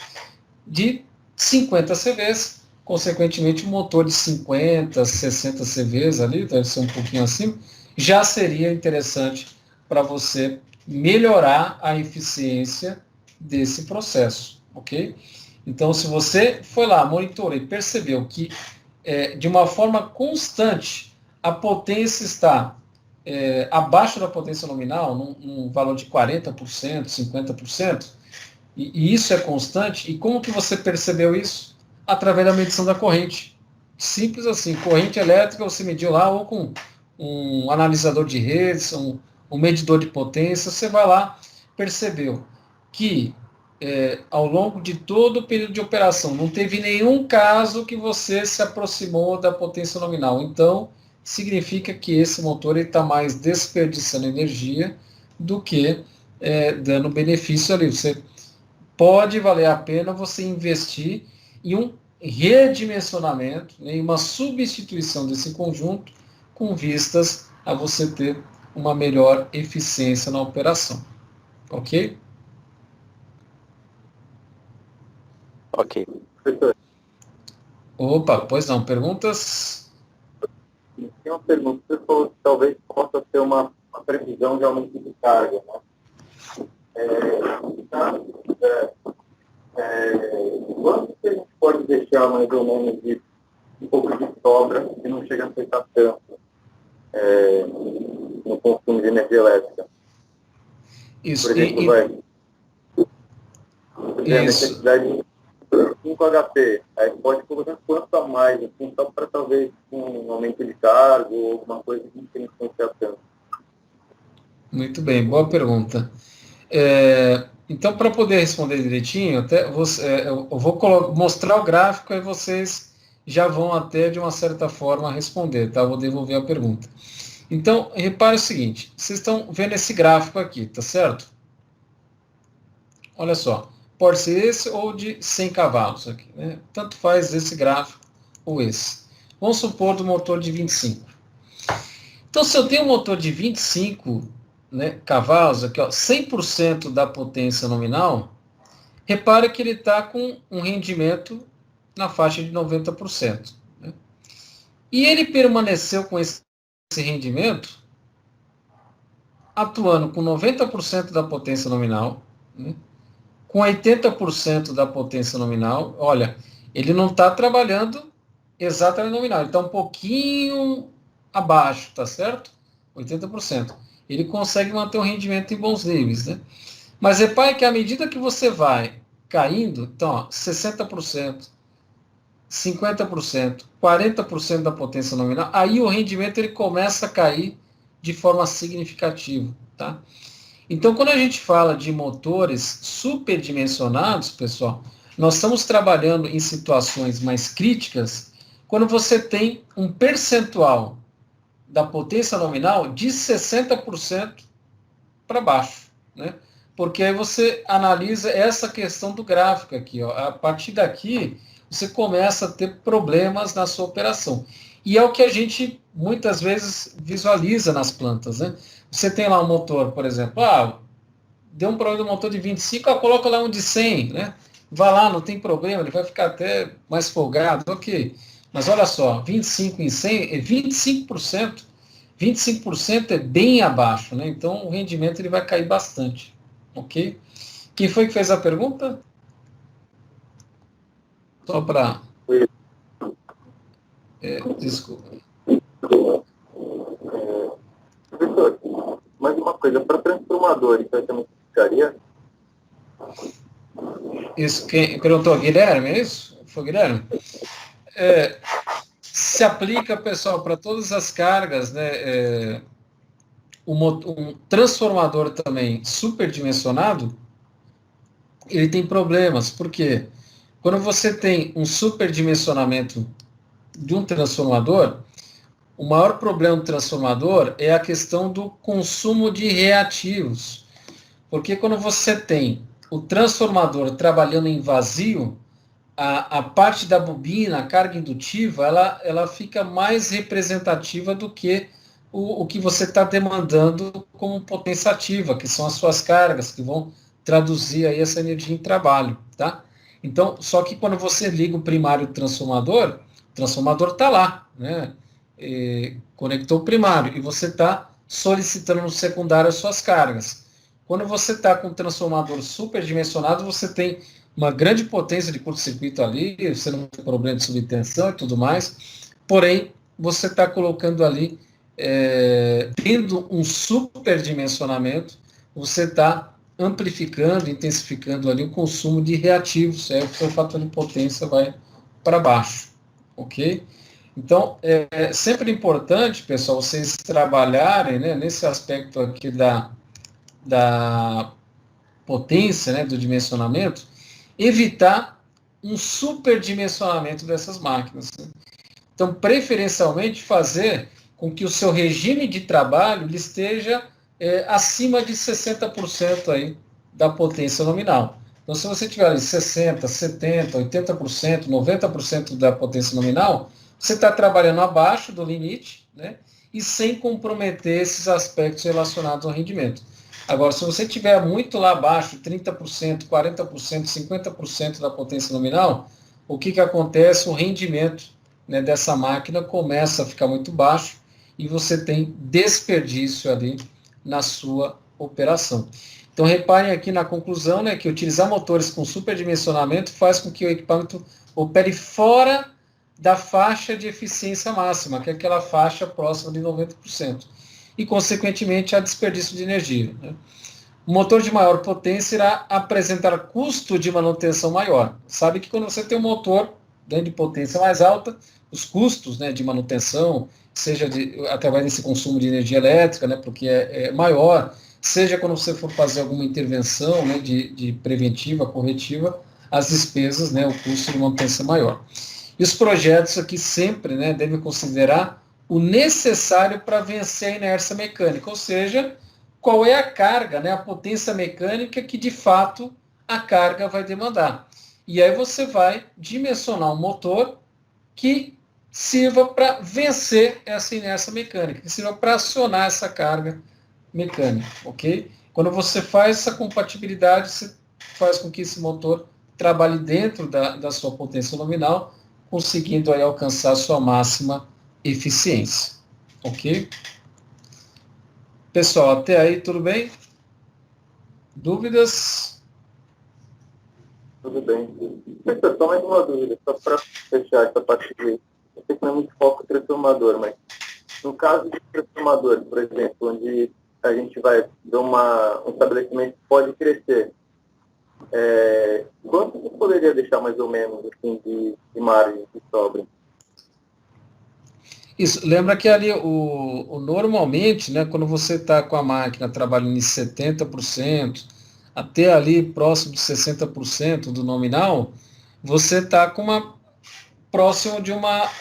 de 50 CVs, consequentemente um motor de 50, 60 CVs ali, deve ser um pouquinho acima, já seria interessante para você melhorar a eficiência desse processo, ok? Então, se você foi lá, monitorou e percebeu que de uma forma constante a potência está abaixo da potência nominal, num valor de 40%, 50%, e isso é constante, e como que você percebeu isso? Através da medição da corrente. Simples assim, corrente elétrica você mediu lá, ou com um analisador de redes, um medidor de potência, você vai lá, percebeu que ao longo de todo o período de operação não teve nenhum caso que você se aproximou da potência nominal. Então, significa que esse motor está mais desperdiçando energia do que dando benefício ali. Você pode valer a pena você investir em um redimensionamento, né, em uma substituição desse conjunto com vistas a você ter uma melhor eficiência na operação. Ok? Ok. Opa, pois não, perguntas? Tem uma pergunta, você falou que talvez possa ter uma previsão de aumento de carga, né? Quanto que a gente pode deixar mais ou menos de um pouco de sobra que não chega a afetar tanto no consumo de energia elétrica? Isso. Por exemplo, a necessidade de 5 HP, aí pode colocar quanto a mais, assim, só para talvez um aumento de carga ou alguma coisa que não tem influenciar tanto. Muito bem, boa pergunta. Então, para poder responder direitinho, eu vou mostrar o gráfico e vocês já vão até, de uma certa forma, responder, tá? Vou devolver a pergunta. Então, repare o seguinte, vocês estão vendo esse gráfico aqui, tá certo? Olha só, pode ser esse ou de 100 cavalos aqui, né? Tanto faz esse gráfico ou esse. Vamos supor do motor de 25. Então, se eu tenho um motor de 25, né, cavalos, aqui, ó, 100% da potência nominal, repara que ele está com um rendimento na faixa de 90%. Né? E ele permaneceu com esse rendimento atuando com 90% da potência nominal, né? Com 80% da potência nominal. Olha, ele não está trabalhando exatamente nominal, ele está um pouquinho abaixo, tá certo? 80%. Ele consegue manter o rendimento em bons níveis, né? Mas repare que à medida que você vai caindo, então, ó, 60%, 50%, 40% da potência nominal, aí o rendimento ele começa a cair de forma significativa, tá? Então, quando a gente fala de motores superdimensionados, pessoal, nós estamos trabalhando em situações mais críticas quando você tem um percentual da potência nominal de 60% para baixo, né? Porque aí você analisa essa questão do gráfico aqui, ó. A partir daqui, você começa a ter problemas na sua operação. E é o que a gente muitas vezes visualiza nas plantas, né? Você tem lá um motor, por exemplo, deu um problema do motor de 25, coloca lá um de 100, né? Vai lá, não tem problema, ele vai ficar até mais folgado, ok. Mas olha só, 25 em 100 é 25%. 25% é bem abaixo, né? Então o rendimento ele vai cair bastante, ok? Quem foi que fez a pergunta? Só para... desculpa. Professor, mais uma coisa, para transformador, isso aí também ficaria? Isso, quem perguntou, Guilherme, é isso? Foi Guilherme? Se aplica, pessoal, para todas as cargas, né? Um transformador também superdimensionado, ele tem problemas, porque quando você tem um superdimensionamento de um transformador, o maior problema do transformador é a questão do consumo de reativos. Porque quando você tem o transformador trabalhando em vazio, a parte da bobina, a carga indutiva, ela fica mais representativa do que o que você está demandando como potência ativa, que são as suas cargas, que vão traduzir aí essa energia em trabalho, tá? Então, só que quando você liga o primário do transformador, o transformador está lá, né? Conectou o primário, e você está solicitando no secundário as suas cargas. Quando você está com um transformador superdimensionado, você tem uma grande potência de curto-circuito ali, você não tem problema de subtensão e tudo mais, porém, você está colocando ali, tendo um superdimensionamento, você está amplificando, intensificando ali o consumo de reativos, o seu fator de potência vai para baixo, ok? Então, é sempre importante, pessoal, vocês trabalharem, né, nesse aspecto aqui da potência, né, do dimensionamento, evitar um superdimensionamento dessas máquinas. Né? Então, preferencialmente, fazer com que o seu regime de trabalho ele esteja acima de 60% aí da potência nominal. Então, se você tiver ali 60%, 70%, 80%, 90% da potência nominal, você está trabalhando abaixo do limite, né? E sem comprometer esses aspectos relacionados ao rendimento. Agora, se você tiver muito lá abaixo, 30%, 40%, 50% da potência nominal, o que acontece? O rendimento, né, dessa máquina começa a ficar muito baixo e você tem desperdício ali na sua operação. Então, reparem aqui na conclusão, né, que utilizar motores com superdimensionamento faz com que o equipamento opere fora da faixa de eficiência máxima, que é aquela faixa próxima de 90%. E, consequentemente, há desperdício de energia. Né? O motor de maior potência irá apresentar custo de manutenção maior. Sabe que quando você tem um motor de potência mais alta, os custos, né, de manutenção, seja através desse consumo de energia elétrica, né, porque é maior, seja quando você for fazer alguma intervenção, né, de preventiva, corretiva, as despesas, né, o custo de manutenção é maior. E os projetos aqui sempre, né, devem considerar o necessário para vencer a inércia mecânica, ou seja, qual é a carga, né, a potência mecânica que de fato a carga vai demandar. E aí você vai dimensionar um motor que sirva para vencer essa inércia mecânica, que sirva para acionar essa carga mecânica, ok? Quando você faz essa compatibilidade, você faz com que esse motor trabalhe dentro da sua potência nominal, conseguindo aí alcançar a sua máxima eficiência, ok? Pessoal, até aí tudo bem? Dúvidas? Tudo bem. Professor, só mais uma dúvida, só para fechar essa parte de... Eu sei que não é muito foco transformador, mas no caso de transformador, por exemplo, onde a gente vai dar um estabelecimento que pode crescer, quanto você poderia deixar mais ou menos assim, de margem que sobra? Isso, lembra que ali normalmente, né, quando você está com a máquina trabalhando em 70%, até ali próximo de 60% do nominal, você está próximo de uma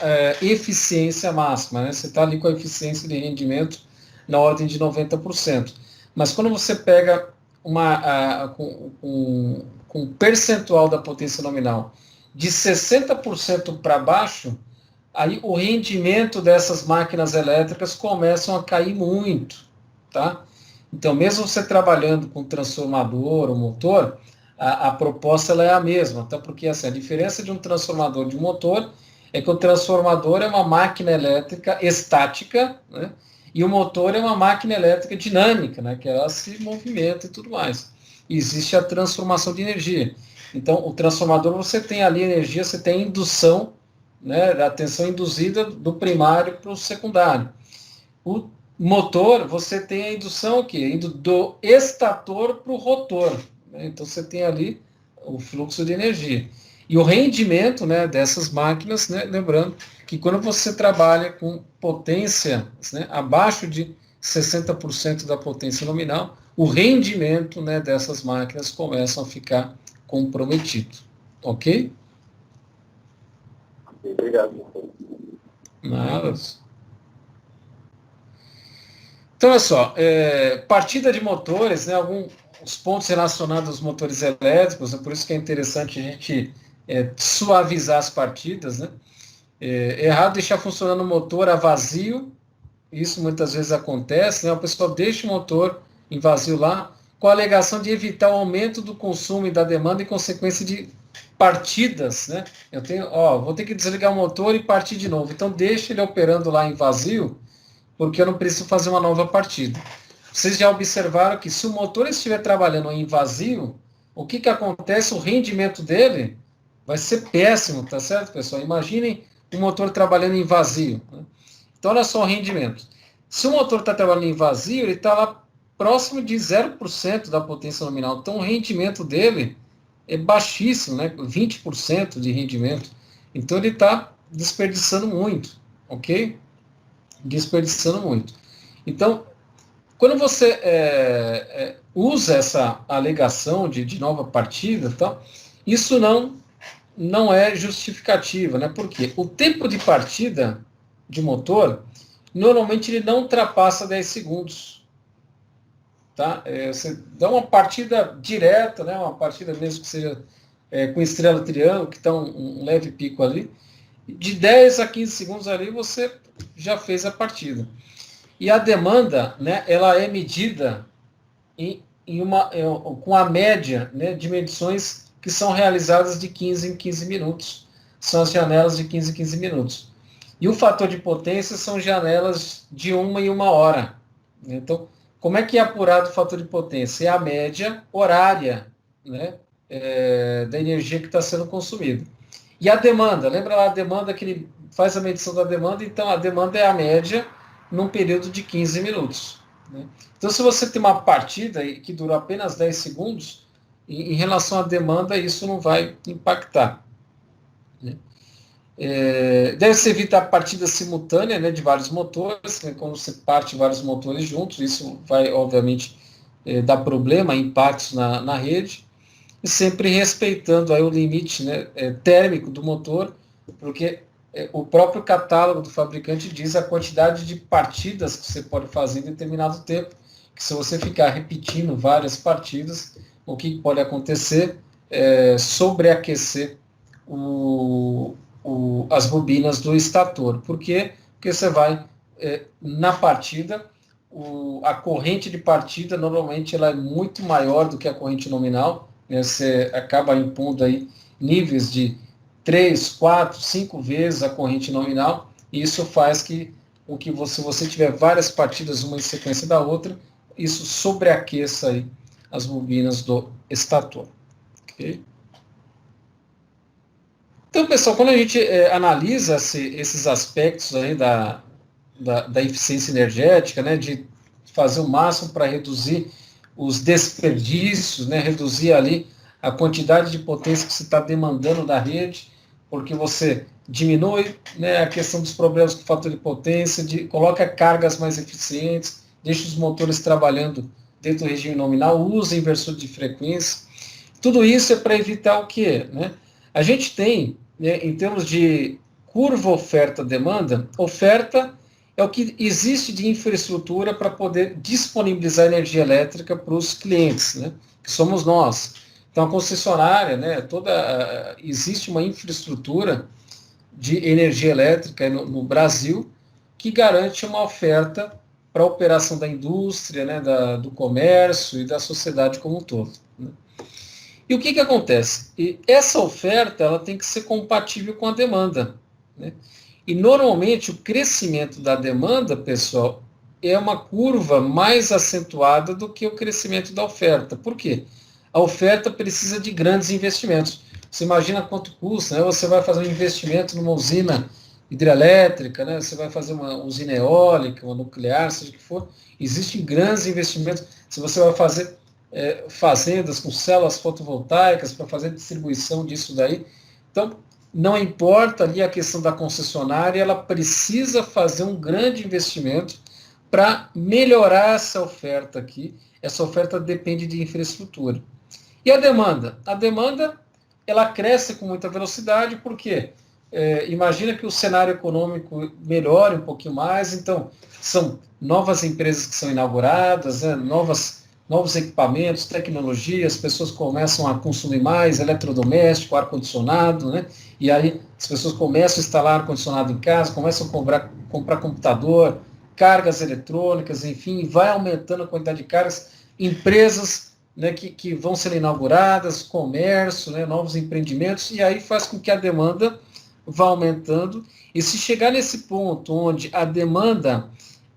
eficiência máxima, né? Você está ali com a eficiência de rendimento na ordem de 90%. Mas quando você pega com um percentual da potência nominal de 60% para baixo, aí o rendimento dessas máquinas elétricas começam a cair muito, tá? Então, mesmo você trabalhando com transformador ou motor, a proposta ela é a mesma, tá? Porque assim, a diferença de um transformador de um motor é que o transformador é uma máquina elétrica estática, né? E o motor é uma máquina elétrica dinâmica, né? Que ela se movimenta e tudo mais. E existe a transformação de energia. Então, o transformador, você tem ali energia, você tem indução, né, da tensão induzida do primário para o secundário. O motor, você tem a indução o quê? Indo do estator para o rotor. Né? Então, você tem ali o fluxo de energia. E o rendimento, né, dessas máquinas, né, lembrando que quando você trabalha com potência, né, abaixo de 60% da potência nominal, o rendimento, né, dessas máquinas começam a ficar comprometido. Ok? Obrigado. Nada. Então, olha só, partida de motores, né, alguns pontos relacionados aos motores elétricos, é por isso que é interessante a gente suavizar as partidas, né? É errado deixar funcionando o motor a vazio, isso muitas vezes acontece, né? O pessoal deixa o motor em vazio lá, com a alegação de evitar o aumento do consumo e da demanda em consequência de partidas, né? Vou ter que desligar o motor e partir de novo. Então deixa ele operando lá em vazio, porque eu não preciso fazer uma nova partida. Vocês já observaram que se o motor estiver trabalhando em vazio, o que acontece? O rendimento dele vai ser péssimo, tá certo, pessoal? Imaginem o motor trabalhando em vazio. Né? Então, olha só o rendimento. Se o motor está trabalhando em vazio, ele está lá próximo de 0% da potência nominal. Então, o rendimento dele é baixíssimo, né? 20% de rendimento. Então, ele está desperdiçando muito, ok? Desperdiçando muito. Então, quando você usa essa alegação de nova partida, tá? Isso não é justificativa, né? Porque o tempo de partida de motor, normalmente ele não ultrapassa 10 segundos. Tá? Você dá uma partida direta, né? Uma partida mesmo que seja com estrela triângulo, que está um leve pico ali, de 10 a 15 segundos ali você já fez a partida. E a demanda, né, ela é medida com a média, né, de medições que são realizadas de 15 em 15 minutos. São as janelas de 15 em 15 minutos. E o fator de potência são janelas de 1 em 1 hora. Então, como é que é apurado o fator de potência? É a média horária, né, da energia que está sendo consumida. E a demanda, lembra lá a demanda que ele faz a medição da demanda? Então, a demanda é a média num período de 15 minutos. Né? Então, se você tem uma partida que dura apenas 10 segundos, em relação à demanda, isso não vai impactar. Né? Deve-se evitar partida simultânea, né, de vários motores, né, quando você parte vários motores juntos, isso vai, obviamente, dar problema, impactos na rede, e sempre respeitando aí o limite, né, térmico do motor, porque o próprio catálogo do fabricante diz a quantidade de partidas que você pode fazer em determinado tempo, que se você ficar repetindo várias partidas, o que pode acontecer sobreaquecer as bobinas do estator. Por quê? Porque você vai, na partida, a corrente de partida, normalmente, ela é muito maior do que a corrente nominal, né? Você acaba impondo aí níveis de 3, 4, 5 vezes a corrente nominal, e isso faz que se você tiver várias partidas, uma em sequência da outra, isso sobreaqueça aí as bobinas do estator. Okay? Então, pessoal, quando a gente analisa esses aspectos aí da eficiência energética, né, de fazer o máximo para reduzir os desperdícios, né, reduzir ali a quantidade de potência que você está demandando da rede, porque você diminui, né, a questão dos problemas com o fator de potência, coloca cargas mais eficientes, deixa os motores trabalhando dentro do regime nominal, usa inversor de frequência. Tudo isso é para evitar o quê? Né? A gente tem, né, em termos de curva oferta-demanda, oferta é o que existe de infraestrutura para poder disponibilizar energia elétrica para os clientes, né, que somos nós. Então, a concessionária, né, existe uma infraestrutura de energia elétrica no Brasil que garante uma oferta para a operação da indústria, né, do comércio e da sociedade como um todo. Né. E o que acontece? Essa oferta ela tem que ser compatível com a demanda. Né? E, normalmente, o crescimento da demanda, pessoal, é uma curva mais acentuada do que o crescimento da oferta. Por quê? A oferta precisa de grandes investimentos. Você imagina quanto custa, né? Você vai fazer um investimento numa usina hidrelétrica, né? Você vai fazer uma usina eólica, uma nuclear, seja o que for. Existem grandes investimentos. Se você vai fazer fazendas com células fotovoltaicas para fazer distribuição disso daí. Então, não importa ali a questão da concessionária, ela precisa fazer um grande investimento para melhorar essa oferta aqui. Essa oferta depende de infraestrutura. E a demanda? A demanda, ela cresce com muita velocidade, porque imagina que o cenário econômico melhore um pouquinho mais, então são novas empresas que são inauguradas, né, novos equipamentos, tecnologia, as pessoas começam a consumir mais eletrodoméstico, ar-condicionado, né? E aí as pessoas começam a instalar ar-condicionado em casa, começam a comprar computador, cargas eletrônicas, enfim, vai aumentando a quantidade de cargas, empresas, né, que vão ser inauguradas, comércio, né, novos empreendimentos, e aí faz com que a demanda vá aumentando, e se chegar nesse ponto onde a demanda,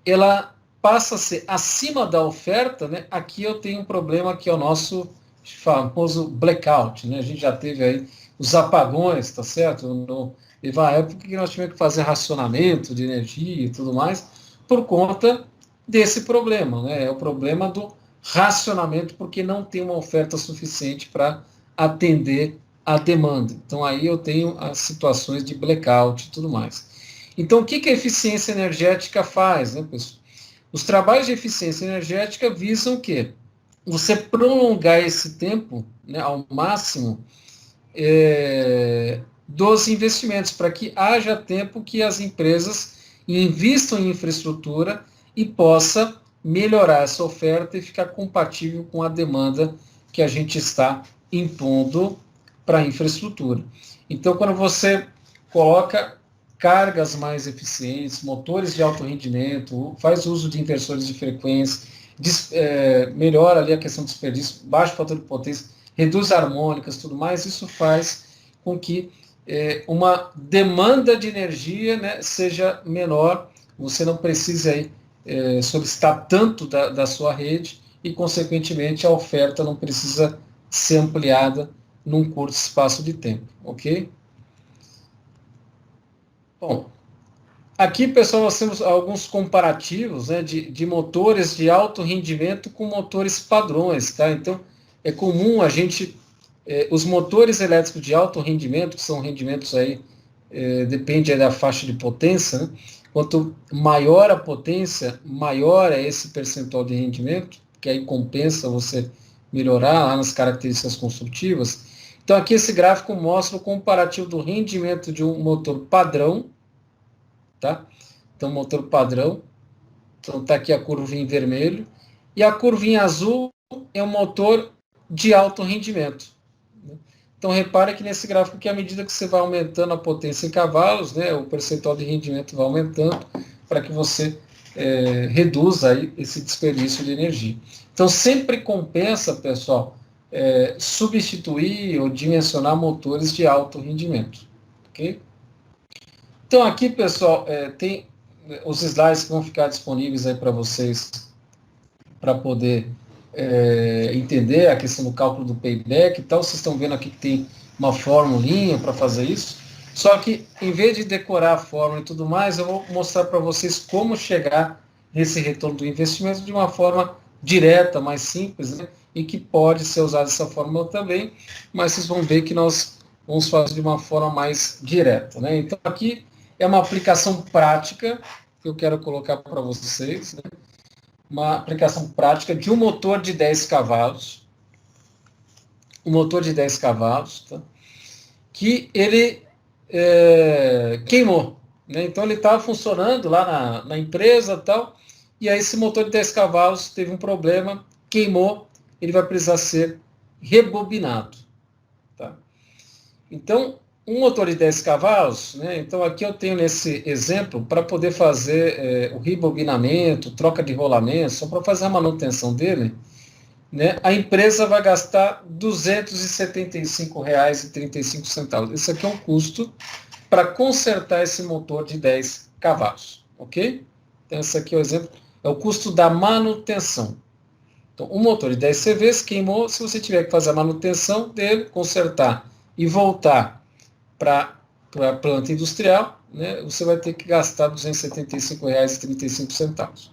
ela passa a ser acima da oferta, né, aqui eu tenho um problema que é o nosso famoso blackout, né, a gente já teve aí os apagões, tá certo? Teve uma época que nós tivemos que fazer racionamento de energia e tudo mais, por conta desse problema, né, é o problema do racionamento, porque não tem uma oferta suficiente para atender a demanda. Então aí eu tenho as situações de blackout e tudo mais. Então o que a eficiência energética faz, né, pessoal? Os trabalhos de eficiência energética visam o quê? Você prolongar esse tempo, né, ao máximo dos investimentos, para que haja tempo que as empresas invistam em infraestrutura e possa melhorar essa oferta e ficar compatível com a demanda que a gente está impondo para a infraestrutura. Então, quando você coloca cargas mais eficientes, motores de alto rendimento, faz uso de inversores de frequência, melhora ali a questão do desperdício, baixa o fator de potência, reduz harmônicas, tudo mais, isso faz com que uma demanda de energia, né, seja menor, você não precisa aí, solicitar tanto da sua rede e, consequentemente, a oferta não precisa ser ampliada num curto espaço de tempo, ok? Bom, aqui, pessoal, nós temos alguns comparativos, né, de motores de alto rendimento com motores padrões, tá? Então, é comum a gente, os motores elétricos de alto rendimento, que são rendimentos aí, depende aí da faixa de potência, né? Quanto maior a potência, maior é esse percentual de rendimento, que aí compensa você melhorar lá nas características construtivas. Então, aqui esse gráfico mostra o comparativo do rendimento de um motor padrão, tá? Então, motor padrão, então está aqui a curvinha em vermelho, e a curvinha azul é um motor de alto rendimento. Né? Então, repare que nesse gráfico que à medida que você vai aumentando a potência em cavalos, né, o percentual de rendimento vai aumentando para que você reduza aí esse desperdício de energia. Então, sempre compensa, pessoal, substituir ou dimensionar motores de alto rendimento. Ok? Então, aqui, pessoal, tem os slides que vão ficar disponíveis aí para vocês, para poder entender a questão do cálculo do payback e tal. Vocês estão vendo aqui que tem uma formulinha para fazer isso. Só que, em vez de decorar a fórmula e tudo mais, eu vou mostrar para vocês como chegar nesse retorno do investimento de uma forma direta, mais simples, né? E que pode ser usada essa fórmula também, mas vocês vão ver que nós vamos fazer de uma forma mais direta, né? Então, aqui é uma aplicação prática que eu quero colocar para vocês, né? Uma aplicação prática de um motor de 10 cavalos, um motor de 10 cavalos, tá? Que ele queimou, né? Então ele estava funcionando lá na empresa e tal, e aí esse motor de 10 cavalos teve um problema, queimou, ele vai precisar ser rebobinado, tá? Então, um motor de 10 cavalos, né? Então aqui eu tenho nesse exemplo, para poder fazer o rebobinamento, troca de rolamento, só para fazer a manutenção dele, né, a empresa vai gastar R$ 275,35. Esse aqui é um custo para consertar esse motor de 10 cavalos, ok? Então, esse aqui é o exemplo, é o custo da manutenção. Então, um motor de 10 CVs queimou, se você tiver que fazer a manutenção dele, consertar e voltar para a planta industrial, né, você vai ter que gastar R$ 275,35.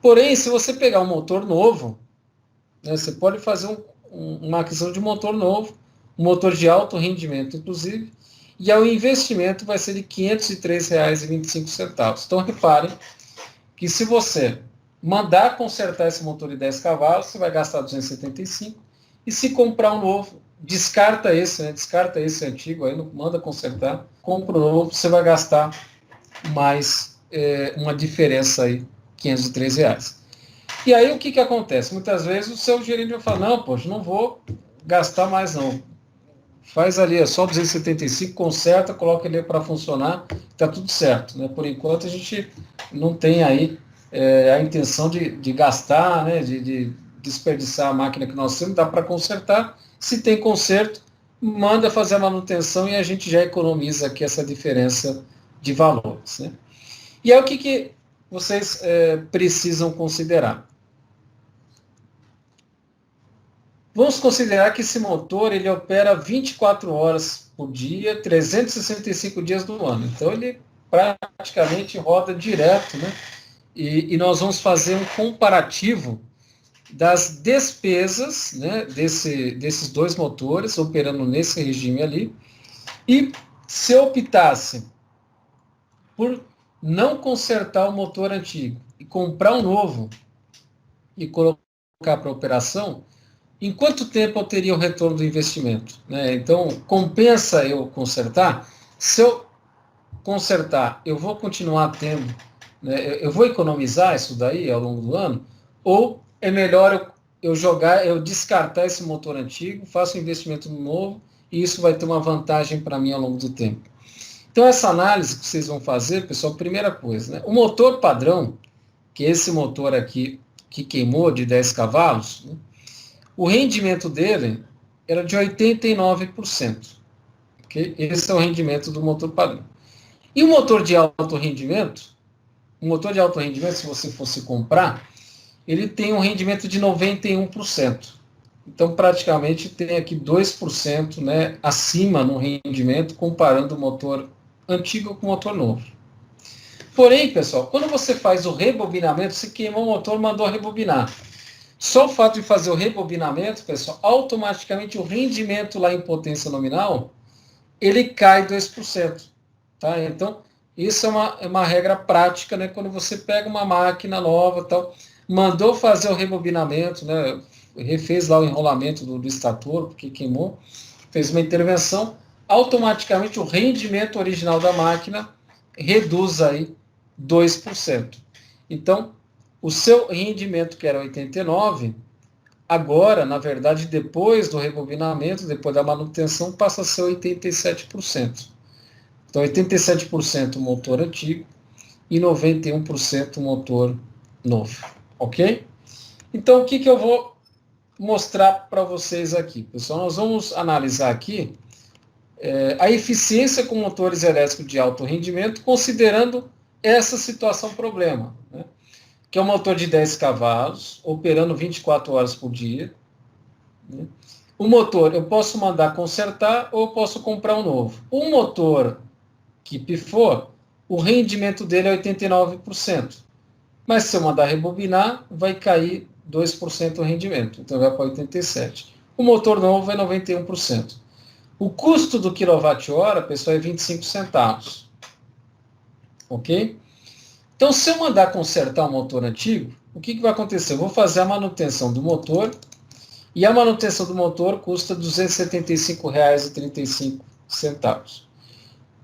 Porém, se você pegar um motor novo, você pode fazer uma aquisição de motor novo, um motor de alto rendimento, inclusive, e aí o investimento vai ser de R$ 503,25. Então, reparem que se você mandar consertar esse motor de 10 cavalos, você vai gastar 275, e se comprar um novo, descarta esse, né? Descarta esse antigo, aí não manda consertar, compra um novo, você vai gastar mais uma diferença aí, R$ 503. E aí o que acontece? Muitas vezes o seu gerente vai falar, não, poxa, não vou gastar mais não. Faz ali, é só 275, conserta, coloca ele para funcionar, está tudo certo, né? Por enquanto a gente não tem aí a intenção de gastar, né? De desperdiçar a máquina que nós temos, dá para consertar. Se tem conserto, manda fazer a manutenção e a gente já economiza aqui essa diferença de valores, né? E aí o que vocês precisam considerar? Vamos considerar que esse motor ele opera 24 horas por dia, 365 dias do ano. Então ele praticamente roda direto, né? E nós vamos fazer um comparativo das despesas, né, desses dois motores operando nesse regime ali. E se eu optasse por não consertar o motor antigo e comprar um novo e colocar para operação, em quanto tempo eu teria o retorno do investimento? Né? Então, compensa eu consertar? Se eu consertar, eu vou continuar tendo, né, eu vou economizar isso daí ao longo do ano? Ou é melhor eu descartar esse motor antigo, faço um investimento novo e isso vai ter uma vantagem para mim ao longo do tempo? Então, essa análise que vocês vão fazer, pessoal, primeira coisa, né, o motor padrão, que é esse motor aqui que queimou de 10 cavalos, né, o rendimento dele era de 89%. Okay? Esse é o rendimento do motor padrão. E o motor de alto rendimento, se você fosse comprar, ele tem um rendimento de 91%. Então, praticamente, tem aqui 2%, né, acima no rendimento, comparando o motor antigo com o motor novo. Porém, pessoal, quando você faz o rebobinamento, você queimou o motor, mandou rebobinar. Só o fato de fazer o rebobinamento, pessoal, automaticamente o rendimento lá em potência nominal, ele cai 2%. Tá? Então, isso é uma regra prática, né? Quando você pega uma máquina nova, tal, mandou fazer o rebobinamento, né? Refez lá o enrolamento do estator, porque queimou, fez uma intervenção, automaticamente o rendimento original da máquina reduz aí 2%. Então, o seu rendimento, que era 89, Agora, na verdade, depois do rebobinamento, depois da manutenção, passa a ser 87%. Então, 87% motor antigo e 91% motor novo, ok? Então, o que eu vou mostrar para vocês aqui? Pessoal, nós vamos analisar aqui a eficiência com motores elétricos de alto rendimento, considerando essa situação problema, né? Que é um motor de 10 cavalos, operando 24 horas por dia. Né? O motor eu posso mandar consertar ou eu posso comprar um novo. O motor que pifou, o rendimento dele é 89%. Mas se eu mandar rebobinar, vai cair 2% o rendimento. Então vai para 87%. O motor novo é 91%. O custo do quilowatt-hora, pessoal, é 25 centavos. Ok? Então, se eu mandar consertar um motor antigo, o que vai acontecer? Eu vou fazer a manutenção do motor, e a manutenção do motor custa R$ 275,35.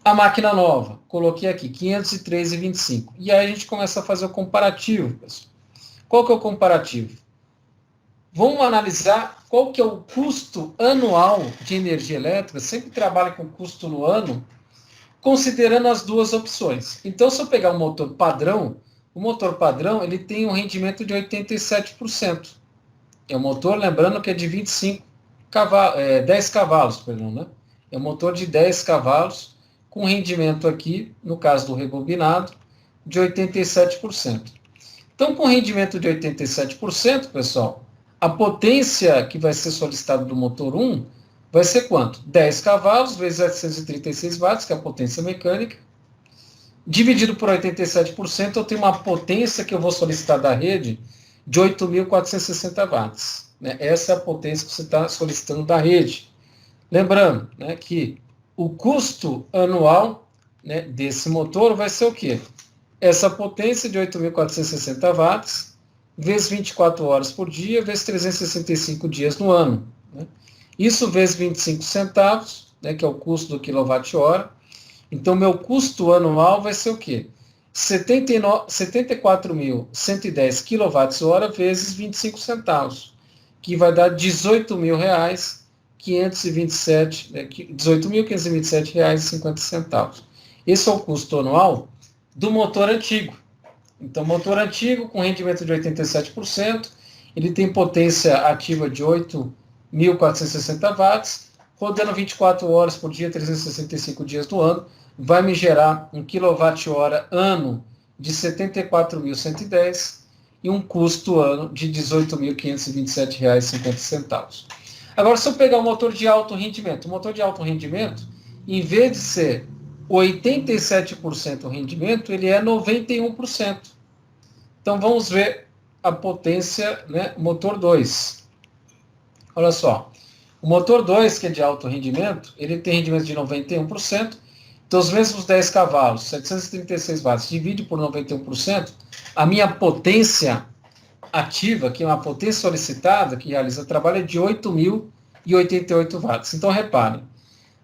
A máquina nova, coloquei aqui, R$ 503,25. E aí a gente começa a fazer o comparativo, pessoal. Qual que é o comparativo? Vamos analisar qual que é o custo anual de energia elétrica, sempre trabalha com custo no ano, considerando as duas opções. Então, se eu pegar um motor padrão, o motor padrão ele tem um rendimento de 87%. É um motor, lembrando que é de 10 cavalos, perdão, né? É um motor de 10 cavalos, com rendimento aqui, no caso do rebobinado, de 87%. Então, com rendimento de 87%, pessoal, a potência que vai ser solicitada do motor 1 vai ser quanto? 10 cavalos vezes 736 watts, que é a potência mecânica, dividido por 87%, eu tenho uma potência que eu vou solicitar da rede de 8.460 watts. Né? Essa é a potência que você está solicitando da rede. Lembrando, né, que o custo anual, né, desse motor vai ser o quê? Essa potência de 8.460 watts, vezes 24 horas por dia, vezes 365 dias no ano. Né? Isso vezes 25 centavos, né, que é o custo do quilowatt-hora. Então, meu custo anual vai ser o quê? 74.110 kWh vezes 25 centavos, que vai dar R$ 18.527,50. Esse é o custo anual do motor antigo. Então, motor antigo com rendimento de 87%, ele tem potência ativa de 8.460 watts, rodando 24 horas por dia, 365 dias do ano, vai me gerar um quilowatt-hora ano de 74.110 e um custo ano de R$ 18.527,50. Agora, se eu pegar um motor de alto rendimento, o motor de alto rendimento, em vez de ser 87% rendimento, ele é 91%. Então, vamos ver a potência, né, motor 2. Olha só, o motor 2, que é de alto rendimento, ele tem rendimento de 91%, então os mesmos 10 cavalos, 736 watts, divide por 91%, a minha potência ativa, que é uma potência solicitada, que realiza trabalho, é de 8.088 watts. Então, reparem,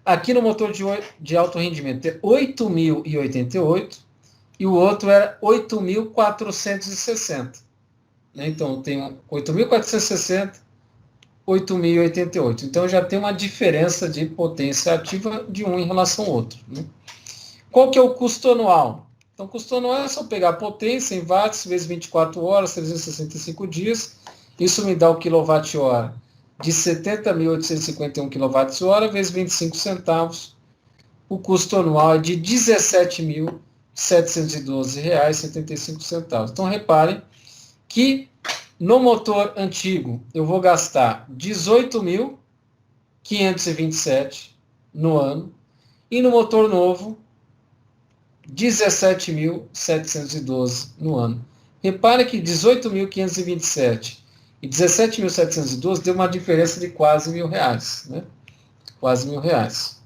aqui no motor de alto rendimento é 8.088 e o outro é 8.460. Né? Então, eu tenho 8.460, 8.088. Então, já tem uma diferença de potência ativa de um em relação ao outro. Né? Qual que é o custo anual? Então, o custo anual é só pegar a potência em watts vezes 24 horas, 365 dias. Isso me dá o quilowatt-hora de 70.851 kWh vezes 25 centavos. O custo anual é de R$ 17.712,75. Então, reparem que no motor antigo eu vou gastar 18.527 no ano e no motor novo 17.712 no ano. Repare que 18.527 e 17.712 deu uma diferença de quase R$ 1.000, né? Quase R$ 1.000.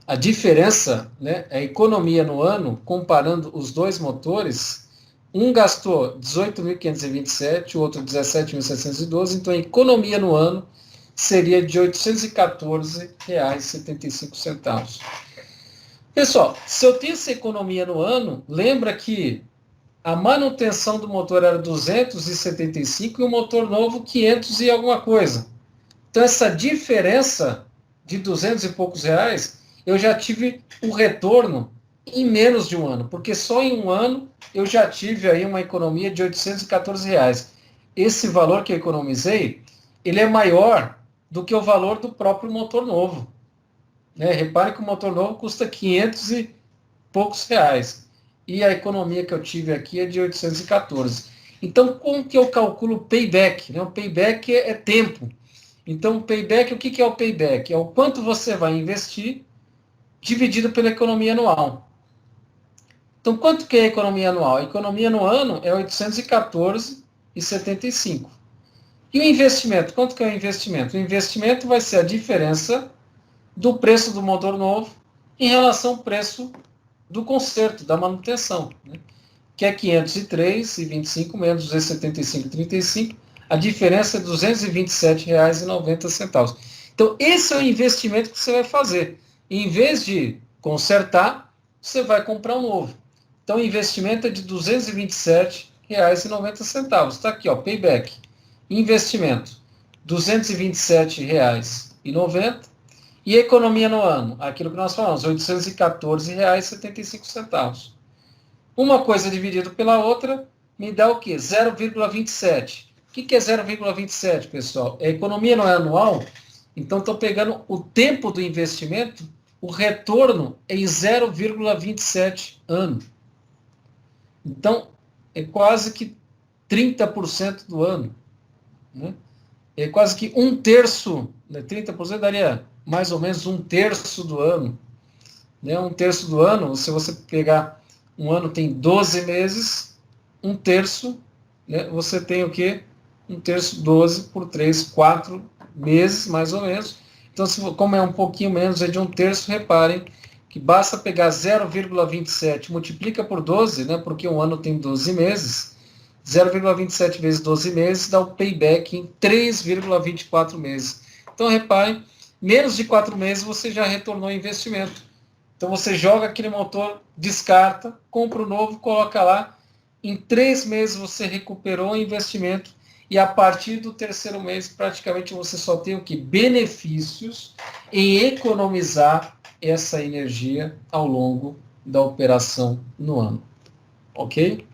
A diferença, né, é a economia no ano, comparando os dois motores, um gastou 18.527, o outro 17.712, então a economia no ano seria de R$ 814,75. Pessoal, se eu tenho essa economia no ano, lembra que a manutenção do motor era 275 e o motor novo 500 e alguma coisa. Então, essa diferença de 200 e poucos reais, eu já tive o retorno em menos de um ano, porque só em um ano eu já tive aí uma economia de 814 reais. Esse valor que eu economizei, ele é maior do que o valor do próprio motor novo. Né? Repare que o motor novo custa 500 e poucos reais. E a economia que eu tive aqui é de 814. Então, como que eu calculo o payback? Né? O payback é tempo. Então, o payback, o que é o payback? É o quanto você vai investir dividido pela economia anual. Então, quanto que é a economia anual? A economia no ano é 814,75. E o investimento? Quanto que é o investimento? O investimento vai ser a diferença do preço do motor novo em relação ao preço do conserto, da manutenção, né? Que é 503,25 menos 275,35. A diferença é R$ 227,90. Então, esse é o investimento que você vai fazer. Em vez de consertar, você vai comprar um novo. Então, o investimento é de R$ 227,90. Está aqui, ó, payback. Investimento, R$ 227,90. E economia no ano, aquilo que nós falamos, R$ 814,75. Uma coisa dividida pela outra me dá o quê? 0,27. O que é 0,27, pessoal? A economia não é anual, então estou pegando o tempo do investimento, o retorno é em 0,27 ano. Então, é quase que 30% do ano. Né? É quase que um terço, né? 30% daria mais ou menos um terço do ano. Né? Um terço do ano, se você pegar um ano tem 12 meses, um terço, né? Você tem o quê? Um terço, 12 por 3, 4 meses, mais ou menos. Então, como é um pouquinho menos, é de um terço, reparem que basta pegar 0,27, multiplica por 12, né? Porque um ano tem 12 meses, 0,27 vezes 12 meses dá o payback em 3,24 meses. Então, reparem, menos de 4 meses você já retornou o investimento. Então, você joga aquele motor, descarta, compra o novo, coloca lá. Em 3 meses você recuperou o investimento e a partir do terceiro mês, praticamente você só tem o que? Benefícios em economizar essa energia ao longo da operação no ano. Ok?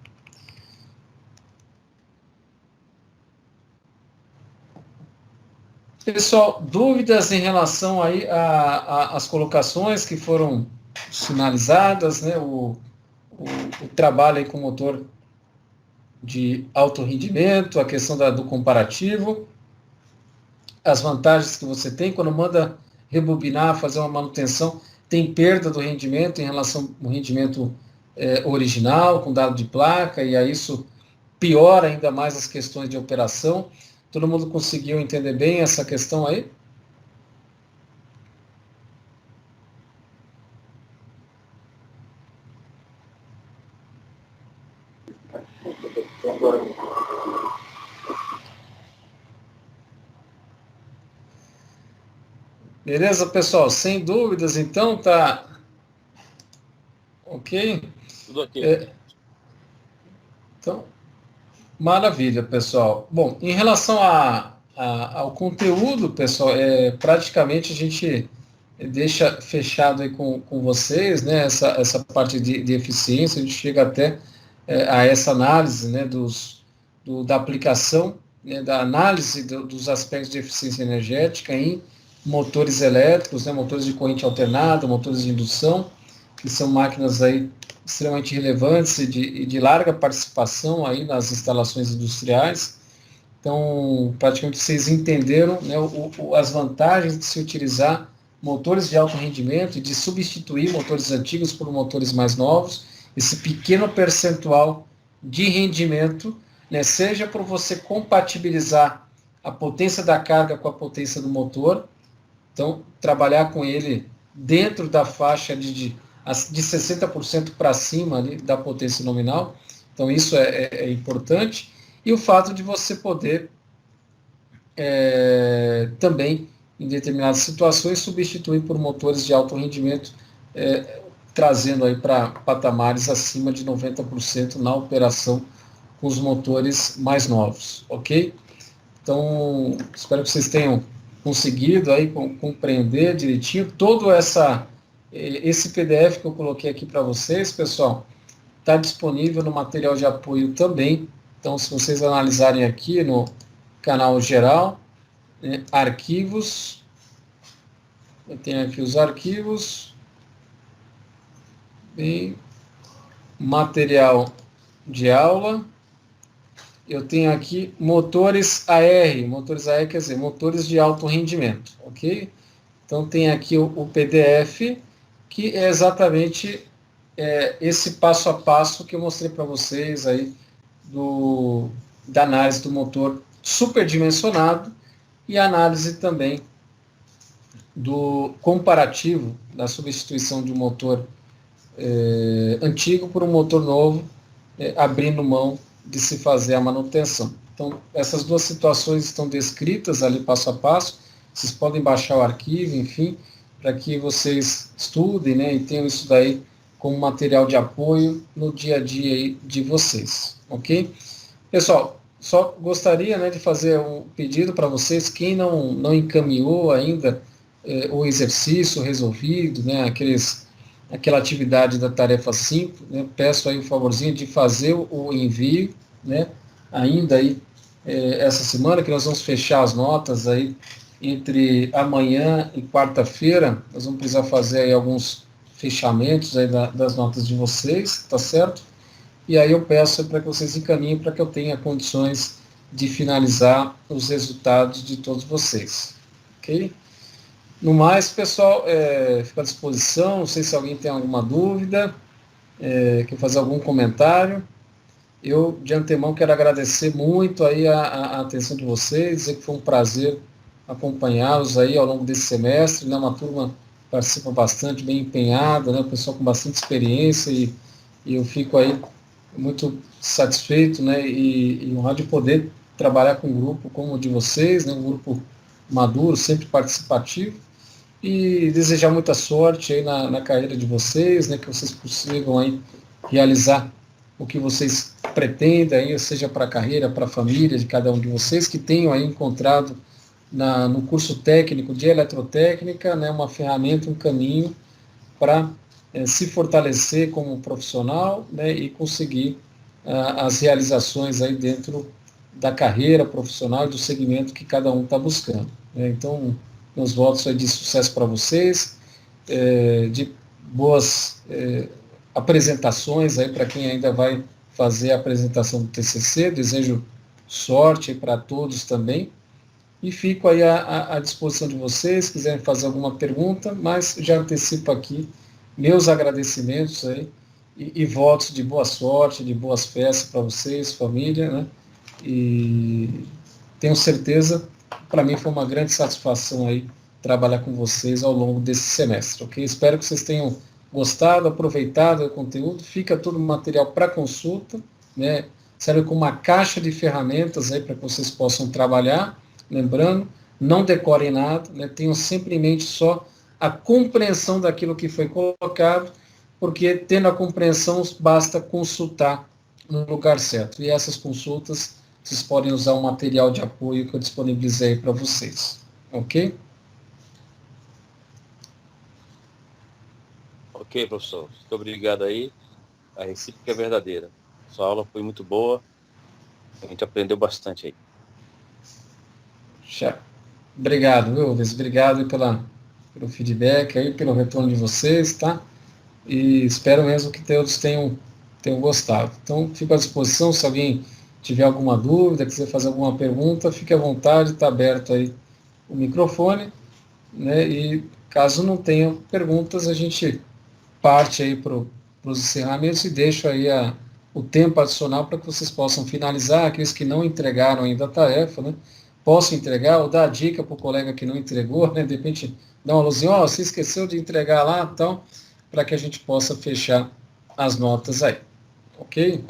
Pessoal, dúvidas em relação aí às colocações que foram sinalizadas, né? O trabalho aí com motor de alto rendimento, a questão do comparativo, as vantagens que você tem quando manda rebobinar, fazer uma manutenção, tem perda do rendimento em relação ao rendimento original, com dado de placa, e aí isso piora ainda mais as questões de operação. Todo mundo conseguiu entender bem essa questão aí? Beleza, pessoal? Sem dúvidas, então, tá ok? Tudo ok. Então, maravilha, pessoal. Bom, em relação ao conteúdo, pessoal, praticamente a gente deixa fechado aí com vocês, né, essa parte de eficiência, a gente chega até a essa análise, né, da aplicação, né, da análise dos aspectos de eficiência energética em motores elétricos, né, motores de corrente alternada, motores de indução, que são máquinas aí extremamente relevantes e de larga participação aí nas instalações industriais. Então, praticamente vocês entenderam, né, as vantagens de se utilizar motores de alto rendimento e de substituir motores antigos por motores mais novos, esse pequeno percentual de rendimento, né, seja por você compatibilizar a potência da carga com a potência do motor, então trabalhar com ele dentro da faixa de 60% para cima ali, da potência nominal, então isso é importante, e o fato de você poder também, em determinadas situações, substituir por motores de alto rendimento, trazendo aí para patamares acima de 90% na operação com os motores mais novos, ok? Então, espero que vocês tenham conseguido aí compreender direitinho todo esse PDF que eu coloquei aqui para vocês, pessoal, está disponível no material de apoio também. Então, se vocês analisarem aqui no canal geral, arquivos, eu tenho aqui os arquivos, e material de aula, eu tenho aqui motores AR quer dizer, motores de alto rendimento, ok? Então tem aqui o PDF, que é exatamente esse passo a passo que eu mostrei para vocês aí da análise do motor superdimensionado e análise também do comparativo da substituição de um motor antigo por um motor novo, abrindo mão de se fazer a manutenção. Então, essas duas situações estão descritas ali passo a passo, vocês podem baixar o arquivo, enfim, para que vocês estudem, né, e tenham isso daí como material de apoio no dia a dia aí de vocês, ok? Pessoal, só gostaria, né, de fazer um pedido para vocês, quem não encaminhou ainda o exercício resolvido, né, aquela atividade da tarefa 5, né, peço aí o favorzinho de fazer o envio, né, ainda aí essa semana, que nós vamos fechar as notas aí entre amanhã e quarta-feira, nós vamos precisar fazer aí alguns fechamentos aí das notas de vocês, tá certo? E aí eu peço para que vocês encaminhem para que eu tenha condições de finalizar os resultados de todos vocês, ok? No mais, pessoal, fico à disposição, não sei se alguém tem alguma dúvida, quer fazer algum comentário. Eu, de antemão, quero agradecer muito aí a atenção de vocês, dizer que foi um prazer acompanhá-los aí ao longo desse semestre, né, uma turma que participa bastante, bem empenhada, né, um pessoal com bastante experiência, e eu fico aí muito satisfeito, né, e honrado de poder trabalhar com um grupo como o de vocês, né, um grupo maduro, sempre participativo, e desejar muita sorte aí na carreira de vocês, né, que vocês consigam aí realizar o que vocês pretendem, aí, seja para a carreira, para a família de cada um de vocês, que tenham aí encontrado no curso técnico de eletrotécnica, né, uma ferramenta, um caminho para se fortalecer como profissional, né, e conseguir as realizações aí dentro da carreira profissional e do segmento que cada um está buscando, né. Então, meus votos aí de sucesso para vocês, de boas apresentações aí para quem ainda vai fazer a apresentação do TCC, desejo sorte para todos também, e fico aí à disposição de vocês, se quiserem fazer alguma pergunta, mas já antecipo aqui meus agradecimentos aí, e votos de boa sorte, de boas festas para vocês, família, né, e tenho certeza, para mim foi uma grande satisfação aí trabalhar com vocês ao longo desse semestre, ok? Espero que vocês tenham gostado, aproveitado o conteúdo, fica todo o material para consulta, né? Serve como uma caixa de ferramentas aí para que vocês possam trabalhar, lembrando, não decorem nada, né? Tenham sempre em mente só a compreensão daquilo que foi colocado, porque tendo a compreensão basta consultar no lugar certo, e essas consultas vocês podem usar o material de apoio que eu disponibilizei para vocês, ok? Ok, professor. Muito obrigado aí. A recíproca é verdadeira. Sua aula foi muito boa. A gente aprendeu bastante aí. Obrigado, viu, Luiz? Obrigado pelo feedback aí, pelo retorno de vocês, tá? E espero mesmo que todos tenham gostado. Então, fico à disposição, se alguém tiver alguma dúvida, quiser fazer alguma pergunta, fique à vontade, está aberto aí o microfone, né? E caso não tenha perguntas, a gente parte aí para os encerramentos e deixo aí o tempo adicional para que vocês possam finalizar, aqueles que não entregaram ainda a tarefa, né? Posso entregar ou dar a dica para o colega que não entregou, né? De repente dá uma luzinha, você esqueceu de entregar lá, então, para que a gente possa fechar as notas aí, ok?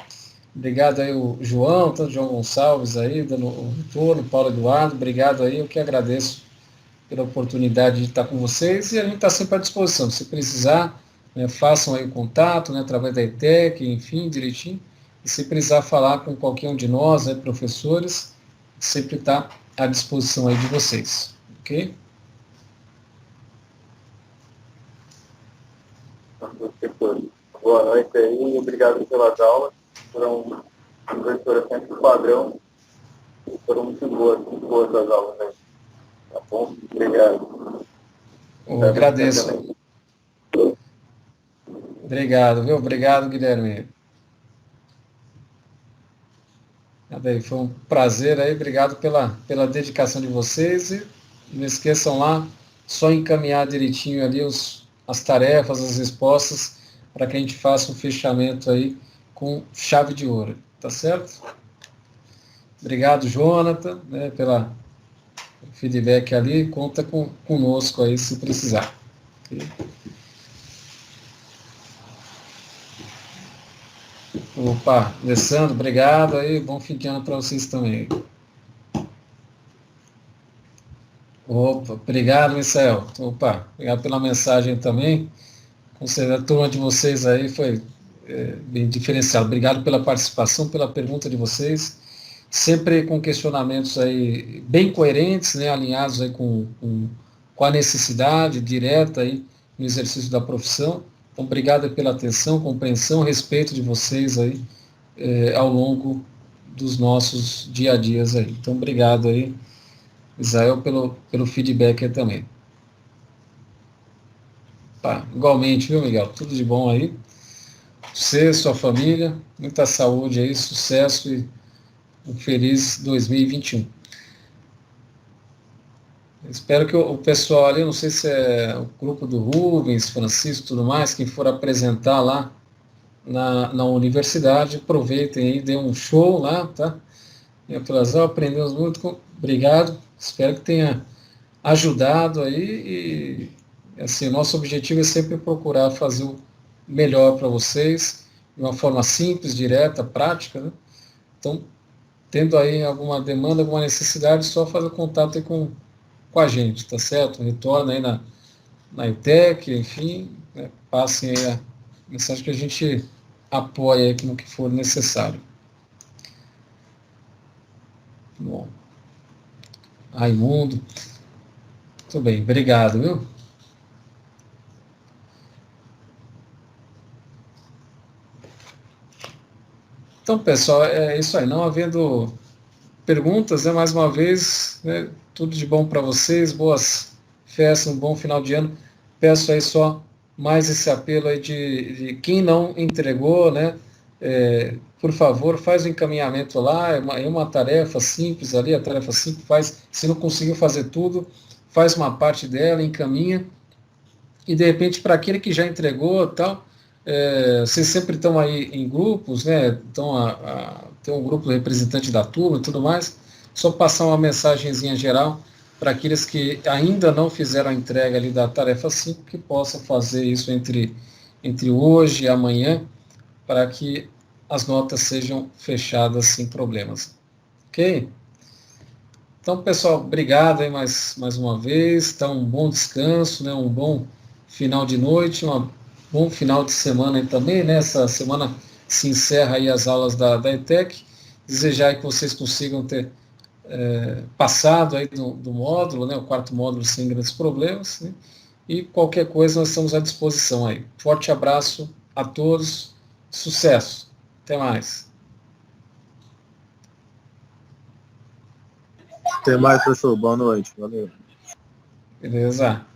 Obrigado aí o João, tanto João Gonçalves aí, dando o retorno, Paulo Eduardo, obrigado aí, eu que agradeço pela oportunidade de estar com vocês, e a gente está sempre à disposição, se precisar, né, façam aí o contato, né, através da ETEC, enfim, direitinho. E se precisar falar com qualquer um de nós, né, professores, sempre está à disposição aí de vocês, ok? Professor, boa noite aí, obrigado pelas aulas. Foram professora sempre padrão, foram muito boas as aulas aí. Tá bom? Obrigado. Eu agradeço. Obrigado, viu? Obrigado, Guilherme. Foi um prazer aí, obrigado pela dedicação de vocês e não esqueçam lá, só encaminhar direitinho ali as tarefas, as respostas, para que a gente faça um fechamento aí com chave de ouro, tá certo? Obrigado, Jonathan, né, pela feedback ali, conta conosco aí se precisar. Okay? Opa, Alessandro, obrigado aí, bom fim de ano para vocês também. Opa, obrigado, Michel. Opa, obrigado pela mensagem também. Com certeza, a turma de vocês aí foi bem diferenciada. Obrigado pela participação, pela pergunta de vocês. Sempre com questionamentos aí bem coerentes, né, alinhados aí com a necessidade direta aí no exercício da profissão. Então, obrigado pela atenção, compreensão, respeito de vocês aí ao longo dos nossos dia a dias aí. Então, obrigado aí, Israel, pelo feedback aí também. Tá, igualmente, viu, Miguel? Tudo de bom aí. Você, sua família, muita saúde aí, sucesso e um feliz 2021. Espero que o pessoal ali, não sei se é o grupo do Rubens, Francisco e tudo mais, quem for apresentar lá na universidade, aproveitem aí, dê um show lá, tá? E aprendemos muito, obrigado, espero que tenha ajudado aí e assim, nosso objetivo é sempre procurar fazer o melhor para vocês, de uma forma simples, direta, prática, né? Então, tendo aí alguma demanda, alguma necessidade, só fazer contato aí com a gente, tá certo? Retorna aí na ETEC, enfim, né? Passem aí a mensagem que a gente apoia aí no que for necessário. Bom. Raimundo. Muito bem, obrigado, viu? Então, pessoal, é isso aí. Não havendo perguntas, né, mais uma vez, né, tudo de bom para vocês, boas festas, um bom final de ano. Peço aí só mais esse apelo aí de quem não entregou, né, por favor, faz o encaminhamento lá, é uma tarefa simples ali, a tarefa simples faz, se não conseguiu fazer tudo, faz uma parte dela, encaminha, e de repente para aquele que já entregou tal, vocês sempre estão aí em grupos, né? Então tem um grupo representante da turma e tudo mais, só passar uma mensagenzinha geral para aqueles que ainda não fizeram a entrega ali da tarefa 5, que possam fazer isso entre hoje e amanhã, para que as notas sejam fechadas sem problemas. Ok? Então, pessoal, obrigado aí mais uma vez. Então, um bom descanso, né? Um bom final de noite, um bom final de semana aí também, né? Essa semana se encerra aí as aulas da ETEC. Desejar que vocês consigam ter passado aí do módulo, né? O quarto módulo sem grandes problemas, né? E qualquer coisa nós estamos à disposição aí. Forte abraço a todos, sucesso. Até mais. Até mais, professor. Boa noite. Valeu. Beleza?